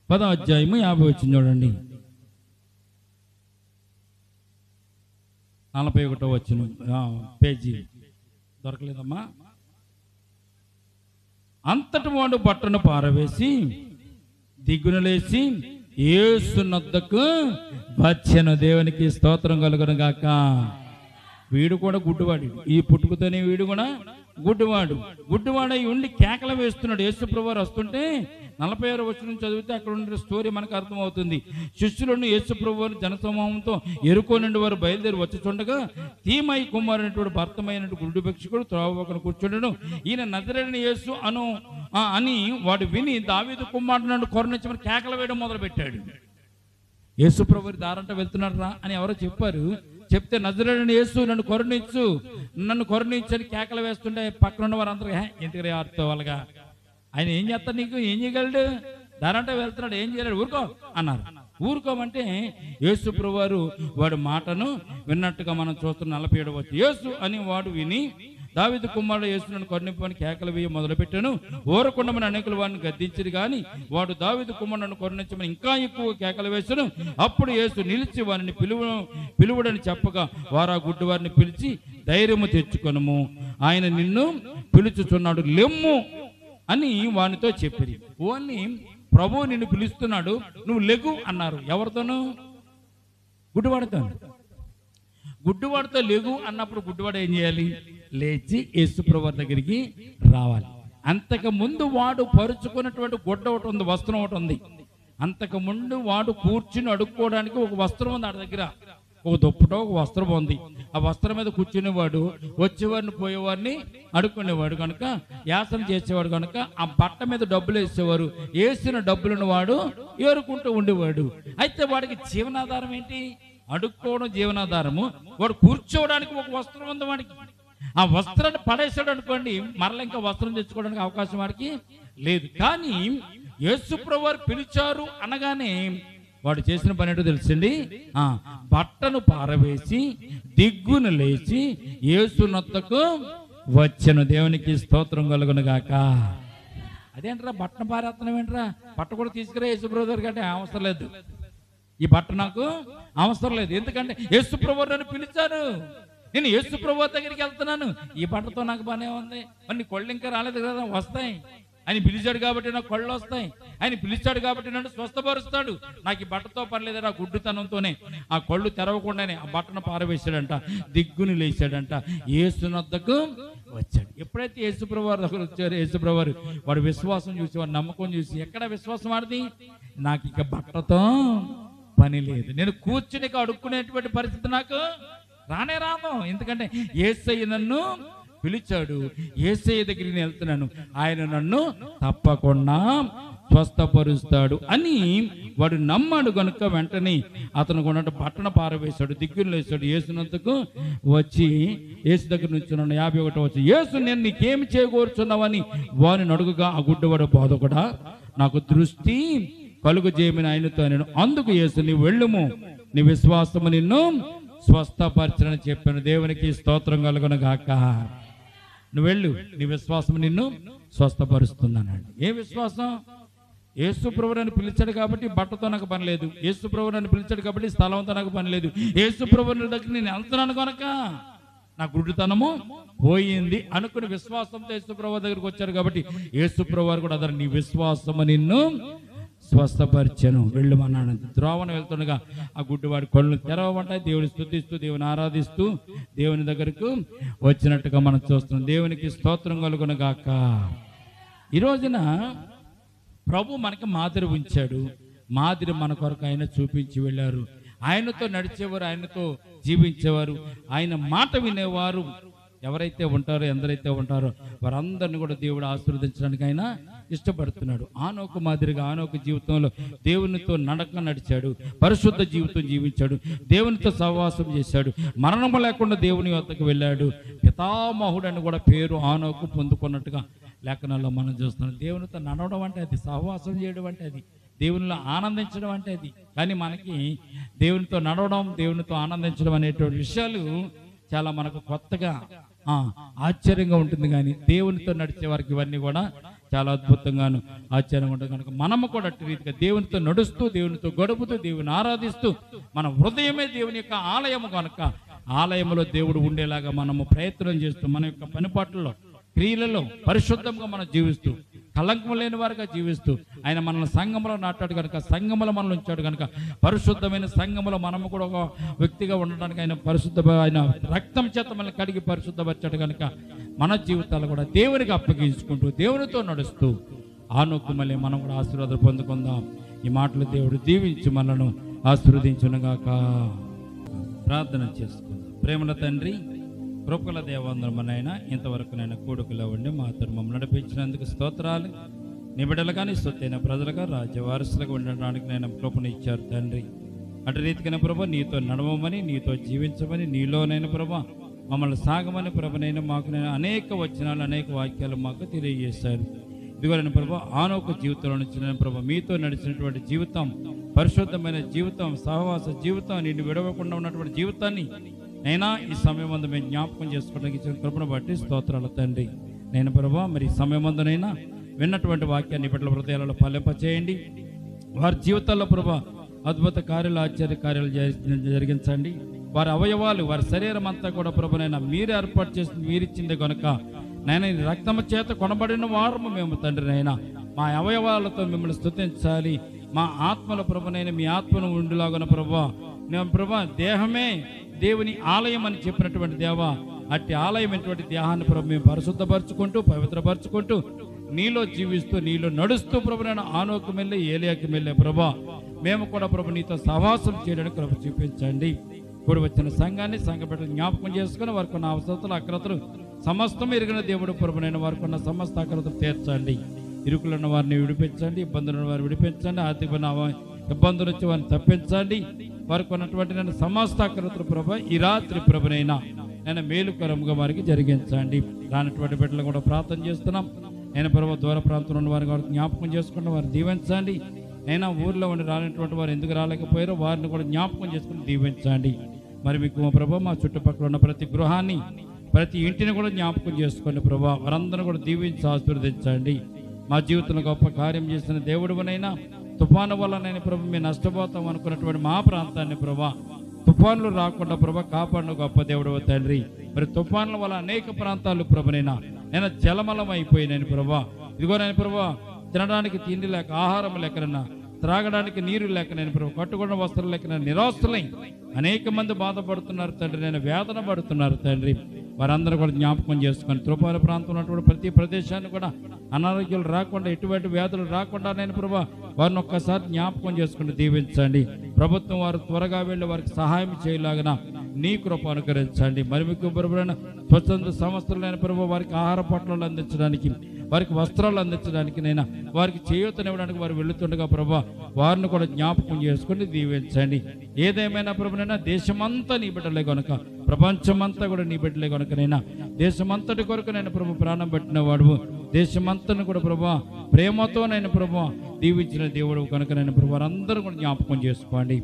10వ అధ్యాయం 50 వచనం చూడండి. 41వ వచనం పేజీ దొరకలేదమ్మా. అంతటి వాడు బట్టను పారవేసి దిగ్గున లేచి యేసు నొద్దకు వచ్చెను. దేవునికి స్తోత్రం కలుగును గాక. వీడు కూడా గుడ్డివాడు. ఈ పుట్టుకతోనే వీడు కూడా గుడ్డివాడై ఉండి కేకలు వేస్తున్నాడు. యేసు ప్రభువారు వస్తుంటే 46వ వచనం చదివితే అక్కడ ఉండే స్టోరీ మనకు అర్థమవుతుంది. శిష్యులను యేసు ప్రభువారు జనసమూహంతో ఎరుకో నుండి వారు బయలుదేరి వచ్చుచుండగా తీమై కుమారునటువంటి భర్తమైనటువంటి గుడ్డి భిక్షకుడు త్రోవకను కూర్చుండను. ఈయన నజరేయుడైన యేసు అని వాడు విని దావీదు కుమారుడు కొరనించమని కేకలు వేయడం మొదలుపెట్టాడు. యేసు ప్రభువారు దారంట వెళ్తున్నాడు రా అని ఎవరో చెప్పారు. చెప్తే నజరేయుడైన యేసు నన్ను కరుణించు అని కేకలు వేస్తుంటే పక్కన ఉన్న వారందరూ ఎందుకు ఆడుతూ వాళ్ళగా, ఆయన ఏం చేస్తాడు, నీకు ఏం చేయగలడు, దారంటే వెళ్తున్నాడు, ఏం చేయలేడు, ఊరుకో అన్నారు. ఊరుకోమంటే యేసు ప్రభువారు వాడి మాటను విన్నట్టుగా మనం చూస్తున్న 47వ వచనం. యేసు అని వాడు విని దావీదు కుమారుడు యేసు నన్ను కరుణింపని కేకలు వేయ మొదలుపెట్టాను. ఊరకుండమని అనేకులు వారిని గద్దించిరు కానీ వాడు దావీదు కుమారుడు కరుణించమని ఇంకా ఎక్కువ కేకలు వేసాను. అప్పుడు యేసు నిలిచి వారిని పిలువడని చెప్పగా వారు ఆ గుడ్డి వారిని పిలిచి ధైర్యము తెచ్చుకొనుము, ఆయన నిన్ను పిలుచుచున్నాడు, లెమ్ము అని వానితో చెప్పిరి. ఓన్లీ ప్రభువు నిన్ను పిలుస్తున్నాడు, నువ్వు లెగు అన్నారు. ఎవరితోనూ? గుడ్డివాడితో లెగు అన్నప్పుడు గుడ్డివాడు ఏం చేయాలి? లేచి యేసు ప్రభువు దగ్గరికి రావాలి. అంతకు ముందు వాడు పరుచుకున్నటువంటి గుడ్డ ఒకటి ఉంది, వస్త్రం ఒకటి ఉంది. అంతకు ముందు వాడు కూర్చుని అడుక్కోవడానికి ఒక వస్త్రం ఉంది ఆడ దగ్గర, ఒక దుప్పటో ఒక వస్త్రం ఉంది. ఆ వస్త్రం మీద కూర్చునేవాడు వచ్చేవాడిని పోయేవాడిని అడుక్కునేవాడు కనుక, యాసన చేసేవాడు కనుక ఆ బట్ట మీద డబ్బులు వేసేవారు. వేసిన డబ్బులను వాడు ఏరుకుంటూ ఉండేవాడు. అయితే వాడికి జీవనాధారం ఏంటి? అడుక్కోవడం జీవనాధారము. వాడు కూర్చోవడానికి ఒక వస్త్రం ఉంది వాడికి. ఆ వస్త్రాన్ని పడేసాడు అనుకోండి, మరలా ఇంకా వస్త్రం తెచ్చుకోవడానికి అవకాశం వాడికి లేదు. కానీ యేసు ప్రభువారు పిలిచారు అనగానే వాడు చేసిన పని ఏంటో తెలుసండి. బట్టను పారవేసి దిగ్గున లేచి యేసు నొద్దకు వచ్చెను. దేవునికి స్తోత్రం కలుగును గాక. అదేంట్రా బట్టను పారేస్తున్నావు ఏంట్రా? బట్ట కూడా తీసుకురా యేసు ప్రభు దగ్గరికి అంటే అవసరం లేదు, ఈ బట్ట నాకు అవసరం లేదు. ఎందుకంటే యేసు ప్రభువారు నన్ను పిలిచారు, నేను యేసు ప్రభువారి దగ్గరికి వెళ్తున్నాను, ఈ బట్టతో నాకు బాగానే ఉంది, మరి నీ కళ్ళు ఇంకా రాలేదు కదా, వస్తాయి. ఆయన పిలిచాడు కాబట్టి నాకు కళ్ళు వస్తాయి, ఆయన పిలిచాడు కాబట్టి నన్ను స్వస్థపరుస్తాడు. నాకు ఈ బట్టతో పని లేదా, నా గుడ్డితనంతోనే ఆ కళ్ళు తెరవకుండానే ఆ బట్టను పారవేశాడంట, దిగ్గుని లేచాడంట, యేసు నొద్దకు వచ్చాడు. ఎప్పుడైతే యేసు ప్రభువారి దగ్గర వచ్చారు, యేసు ప్రభువారు వాడు విశ్వాసం చూసి, వాడి నమ్మకం చూసి, ఎక్కడ విశ్వాసం ఆడిది, నాకు ఇక బట్టతో పని లేదు, నేను కూర్చుని అడుక్కునేటువంటి పరిస్థితి నాకు రానే రాను. ఎందుకంటే యేసయ్య నన్ను పిలిచాడు, యేసయ్య దగ్గరికి నేను వెళ్తున్నాను, ఆయన నన్ను తప్పకుండా స్వస్థపరుస్తాడు అని వాడు నమ్మాడు కనుక వెంటనే అతను కొన్నట్టు బట్టను పారవేశాడు, దిగ్గులు వేశాడు. యేసునందుకు వచ్చి యేసు దగ్గర నుంచి 51వ వచ్చి, యేసు నేను నీకేమి చేయకూర్చున్నావని వారిని అడుగుగా ఆ గుడ్డివాడు, బోధకుడా నాకు దృష్టి కలుగు చేయమని ఆయనతో నేను. అందుకు యేసు నీ వెళ్ళుము, నీ విశ్వాసము నిన్ను స్వస్థపరచని చెప్పాను. దేవునికి స్తోత్రం కలుగును గాక. నువ్వు వెళ్ళు, నీ విశ్వాసం నిన్ను స్వస్థపరుస్తుందన్నాడు. ఏ విశ్వాసం? యేసు ప్రభువుని పిలిచాడు కాబట్టి బట్టతో నాకు పని లేదు, యేసు ప్రభువుని పిలిచాడు కాబట్టి స్థలంతో నాకు పని లేదు, యేసు ప్రభువుని దగ్గర నేను వెళ్తున్నాను కనుక నా గుడ్డితనము పోయింది అనుకుని విశ్వాసంతో యేసుప్రభు దగ్గరికి వచ్చారు కాబట్టి యేసుప్రభు వారు కూడా అదే నీ విశ్వాసము నిన్ను స్వస్థపరిచెను వెళ్ళమన్నాడు. ద్రోవన వెళ్తుండగా ఆ గుడ్డివాడి కళ్ళు తెరవమంటాయి. దేవుని స్తుతిస్తూ దేవుని ఆరాధిస్తూ దేవుని దగ్గరకు వచ్చినట్టుగా మనం చూస్తున్నాం. దేవునికి స్తోత్రం కలుగును గాక. ఈ రోజున ప్రభు మనకి మాదిరి ఉంచాడు. మాదిరి మన కొరకు ఆయన చూపించి వెళ్ళారు. ఆయనతో నడిచేవారు, ఆయనతో జీవించేవారు, ఆయన మాట వినేవారు ఎవరైతే ఉంటారో, ఎందరైతే ఉంటారో వారందరినీ కూడా దేవుడు ఆశీర్వదించడానికి ఆయన ఇష్టపడుతున్నాడు. ఆనోకు మాదిరిగా ఆనోకు జీవితంలో దేవునితో నడిచాడు, పరిశుద్ధ జీవితం జీవించాడు, దేవునితో సహవాసం చేశాడు, మరణము లేకుండా దేవుని వద్దకు వెళ్ళాడు. పితామహుడు అని కూడా పేరు ఆనోకు పొందుకున్నట్టుగా లేఖనాల్లో మనం చూస్తున్నాం. దేవునితో నడవడం అంటే అది, సహవాసం చేయడం అంటే అది, దేవునిలో ఆనందించడం అంటే అది. కానీ మనకి దేవునితో నడవడం, దేవునితో ఆనందించడం అనేటువంటి విషయాలు చాలా మనకు కొత్తగా ఆశ్చర్యంగా ఉంటుంది. కానీ దేవునితో నడిచే వారికి ఇవన్నీ కూడా చాలా అద్భుతంగాను ఆశ్చర్యంగా ఉంటుంది. కనుక మనము కూడా అట్టి రీతిగా దేవునితో నడుస్తూ, దేవునితో గడుపుతూ, దేవుని ఆరాధిస్తూ, మన హృదయమే దేవుని యొక్క ఆలయము కనుక ఆలయంలో దేవుడు ఉండేలాగా మనము ప్రయత్నం చేస్తూ, మన యొక్క పనిపాట్లలో, క్రియలలో పరిశుద్ధంగా మనం జీవిస్తూ, కళంకం లేని వారిగా జీవిస్తూ, ఆయన మనల్ని సంఘంలో నాటాడు కనుక, సంఘంలో మనల్ని ఉంచాడు కనుక, పరిశుద్ధమైన సంఘంలో మనము కూడా ఒక వ్యక్తిగా ఉండడానికి ఆయన ఆయన రక్తం చేత మనల్ని కడిగి పరిశుద్ధపరిచాడు కనుక మన జీవితాలు కూడా దేవునికి అప్పగించుకుంటూ, దేవునితో నడుస్తూ ఆనోకు మళ్ళీ మనం కూడా ఆశీర్వాదం పొందుకుందాం. ఈ మాటలు దేవుడు దీవించి మనను ఆశీర్వదించునుగాక. ప్రార్థన చేసుకుందాం. ప్రేమల తండ్రి, కృపల దేవందరమనైనా ఇంతవరకు నేను కూడుకులో ఉండి మా మమ్మల్ని నడిపించినందుకు స్తోత్రాలు. నిబిడలుగా నీ సొత్తైన ప్రజలుగా రాజ్య వారసులుగా ఉండడానికి నేను కృపను ఇచ్చారు తండ్రి. అటు రీతికైన ప్రభ నీతో నడవమని, నీతో జీవించమని, నీలోనైనా ప్రభ మమ్మల్ని సాగమని ప్రభనైనా మాకు నేను అనేక వచనాలు, అనేక వాక్యాలు మాకు తెలియజేశారు. ఇదిగోనైనా ప్రభ ఆనోక జీవితంలో నుంచి ప్రభ మీతో నడిచినటువంటి జీవితం, పరిశుద్ధమైన జీవితం, సహవాస జీవితం, నిన్ను విడవకుండా ఉన్నటువంటి జీవితాన్ని నైనా ఈ సమయం ముందు మేము జ్ఞాపకం చేసుకోవడానికి ఇచ్చిన కృపను బట్టి స్తోత్రాలు తండ్రి. నేను ప్రభా మరి ఈ సమయం ముందునైనా విన్నటువంటి వాక్యాన్ని పట్ల హృదయాలలో ఫలింపచేయండి. వారి జీవితాల్లో ప్రభా అద్భుత కార్యాలు, ఆశ్చర్య కార్యాలు జరిగించండి. వారి అవయవాలు, వారి శరీరం అంతా కూడా ప్రభునైనా మీరు ఏర్పాటు చేసి మీరిచ్చింది కనుక నేను రక్తము చేత కొనబడిన వారము మేము తండ్రి. నైనా మా అవయవాలతో మిమ్మల్ని స్తుతించాలి. మా ఆత్మల ప్రభునైనా మీ ఆత్మను ఉండులాగున ప్రభా, నేను ప్రభా దేహమే దేవుని ఆలయం అని చెప్పినటువంటి దేవా, అట్టి ఆలయమైనటువంటి దేహాన్ని ప్రభు మేము పరిశుద్ధపరచుకుంటూ, పవిత్రపరచుకుంటూ, నీలో జీవిస్తూ, నీలో నడుస్తూ ప్రభు నేను ఆనోకు మెల్లే, ఏలియాకి మెల్లే ప్రభా మేము కూడా ప్రభు నీతో సహవాసం చేయడానికి ప్రభు చూపించండి. కూడి వచ్చిన సంఘాన్ని, సంఘ బిడ్డలు జ్ఞాపకం చేసుకుని వారికి ఉన్న అవసరతలు, అక్రతలు సమస్తం ఎరిగిన దేవుడు ప్రభు నేను వారికి ఉన్న సమస్త అక్రతలు తీర్చండి. ఇరుకులున్న వారిని విడిపించండి, ఇబ్బందులను వారిని విడిపించండి, ఆర్థిక ఇబ్బందులు వచ్చి వారిని తప్పించండి. వారికి ఉన్నటువంటి నేను సమస్త అక్రతలు ప్రభు ఈ రాత్రి ప్రభునైనా నేను మేలుకరంగా వారికి జరిగించండి. రానటువంటి బిడ్డలు కూడా ప్రార్థన చేస్తున్నాం. నేను ప్రభు దూర ప్రాంతంలో ఉన్న వారికి జ్ఞాపకం చేసుకుని వారిని దీవించండి. నైనా ఊర్లో ఉండి రానటువంటి వారు ఎందుకు రాలేకపోయారో వారిని కూడా జ్ఞాపకం చేసుకుని దీవించండి. మరి మీకు మా ప్రభు మా చుట్టుపక్కల ఉన్న ప్రతి గృహాన్ని, ప్రతి ఇంటిని కూడా జ్ఞాపకం చేసుకోండి ప్రభా. వారందరూ కూడా దీవించి ఆశీర్వదించండి. మా జీవితంలో గొప్ప కార్యం చేసిన దేవుడునైనా తుఫాను వల్ల నేను ప్రభు మేము నష్టపోతాం అనుకున్నటువంటి మా ప్రాంతాన్ని ప్రభా తుఫాన్లు రాకుండా ప్రభా కాపాడిన గొప్ప దేవుడు తండ్రి. మరి తుఫాన్ల వల్ల అనేక ప్రాంతాలు ప్రభునైనా నేను జలమలం అయిపోయినాను ప్రభా. ఇదిగో నేను ప్రభా తినడానికి తిండి లేక, ఆహారం లేకనన్నా, త్రాగడానికి నీరు లేక నేను ప్రభు, కట్టుకున్న వస్త్రం లేక నేను నిరాస్తులై అనేక మంది బాధపడుతున్నారు తండ్రి, నేను వేదన పడుతున్నారు తండ్రి. వారందరూ కూడా జ్ఞాపకం చేసుకొని తుఫాను ప్రాంతం ఉన్నటువంటి ప్రతి ప్రదేశాన్ని కూడా అనారోగ్యాలు రాకుండా, ఎటువంటి వ్యాధులు రాకుండా నేను ప్రభు వారిని ఒక్కసారి జ్ఞాపకం చేసుకుని దీవించండి. ప్రభుత్వం వారు త్వరగా వెళ్ళి వారికి సహాయం చేయలాగిన నీ కృప అనుకరించండి. మరి మీకు ప్రభుత్వ స్వచ్ఛంద సంస్థలైన ప్రభు వారికి ఆహార పొట్లాలు అందించడానికి, వారికి వస్త్రాలు అందించడానికి, నైనా వారికి చేయూతనివ్వడానికి వారు వెళుతుండగా ప్రభా వారిని కూడా జ్ఞాపకం చేసుకుని దీవించండి. ఏదేమైనా ప్రభునైనా దేశమంతా నీ బిడ్డలే కనుక, ప్రపంచమంతా కూడా నీ బిడ్డలే కనుకనైనా దేశమంతటి కొరకు నేను ప్రభు ప్రాణం పెట్టిన వాడు, దేశమంతను కూడా ప్రభా ప్రేమతో నేను ప్రభు దీవించిన దేవుడు కనుక నేను ప్రభు వారందరూ కూడా జ్ఞాపకం చేసుకోండి.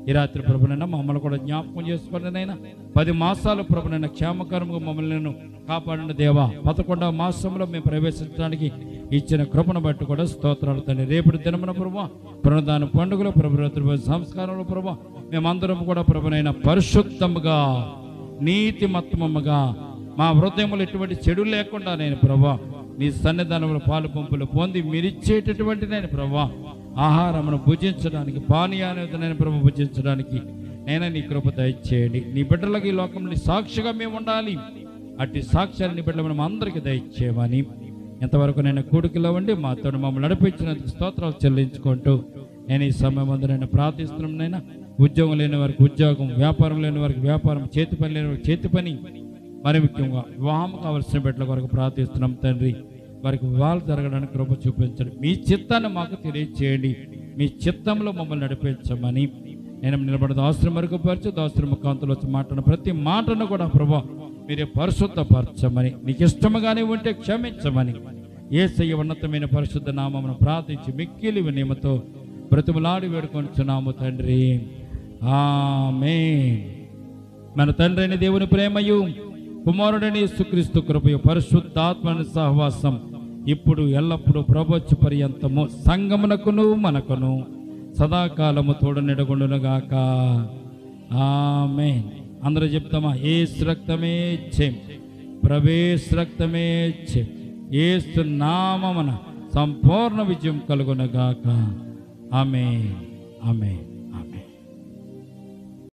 ఈ రాత్రి ప్రభునైనా మమ్మల్ని కూడా జ్ఞాపకం చేసుకోండి. నైనా 10 మాసాలు ప్రభునైనా క్షేమకరంగా మమ్మల్ని నేను కాపాడిన దేవా, 11వ మాసంలో మేము ప్రవేశించడానికి ఇచ్చిన కృపను బట్టి కూడా స్తోత్రాలు తండ్రి. రేపటి దినమున ప్రభు పునరుద్ధాన పండుగలో ప్రభు సంస్కారంలో ప్రభు మేమందరం కూడా ప్రభునైనా పరిశుద్ధముగా నీతిమత్తముగా మా హృదయములు ఎటువంటి చెడు లేకుండా నేను ప్రభా నీ సన్నిధానంలో పాలు పంపులు పొంది మీరిచ్చేటటువంటి నేను ప్రభా ఆహారమును భుజించడానికి పానీయాన్ని నేను ప్రభు భుజించడానికి నేను నీ కృప దయచేయండి. నీ బిడ్డలకి ఈ లోకంలో సాక్షిగా మేము ఉండాలి. అట్టి సాక్ష్యాన్ని నీ బిడ్డలు మనం అందరికీ దయచేయమని ఎంతవరకు నేను కూడికలో ఉండి మాతో మమ్మల్ని నడిపించినందుకు స్తోత్రాలు చెల్లించుకుంటూ నేను ఈ సమయం అందు నేను ప్రార్థిస్తున్నానైనా ఉద్యోగం లేని వారికి ఉద్యోగం, వ్యాపారం లేని వారికి వ్యాపారం, చేతి పని లేని వారికి చేతి పని, మరి ముఖ్యంగా వివాహం కావలసిన బిడ్డల వరకు ప్రార్థిస్తున్నాం తండ్రి. వారికి వివాహాలు జరగడానికి కృప చూపించండి. మీ చిత్తాన్ని మాకు తెలియచేయండి. మీ చిత్తంలో మమ్మల్ని నడిపించమని నేను నిలబడి దాస్తుని మరుగుపరిచి దాస్తుని ముఖాంతులు వచ్చి మాట్లాడిన ప్రతి మాటను కూడా ప్రభా మీరే పరిశుద్ధపరచమని, నీకు ఇష్టముగానే ఉంటే క్షమించమని యేసయ్య ఉన్నతమైన పరిశుద్ధ నామమును ప్రార్థించి మిక్కిలి వినయముతో బ్రతిమలాడి వేడుకొంచున్నాము తండ్రి. ఆమేన్. మన తండ్రి అయిన దేవుని ప్రేమయు కుమారుడని యేసుక్రీస్తు కృపయు పరిశుద్ధాత్మని సహవాసం ఇప్పుడు ఎల్లప్పుడూ ప్రభొచ్చు పర్యంతము సంగమునకును మనకును సదాకాలము తోడు నిడగొండునుగాక. ఆమేన్. అందరూ చెప్తామా? యేసు రక్తమే జయం, ప్రవేశ రక్తమే జయం, యేసు నామమున సంపూర్ణ విజయం కలుగునుగాక. ఆమేన్. ఆమేన్.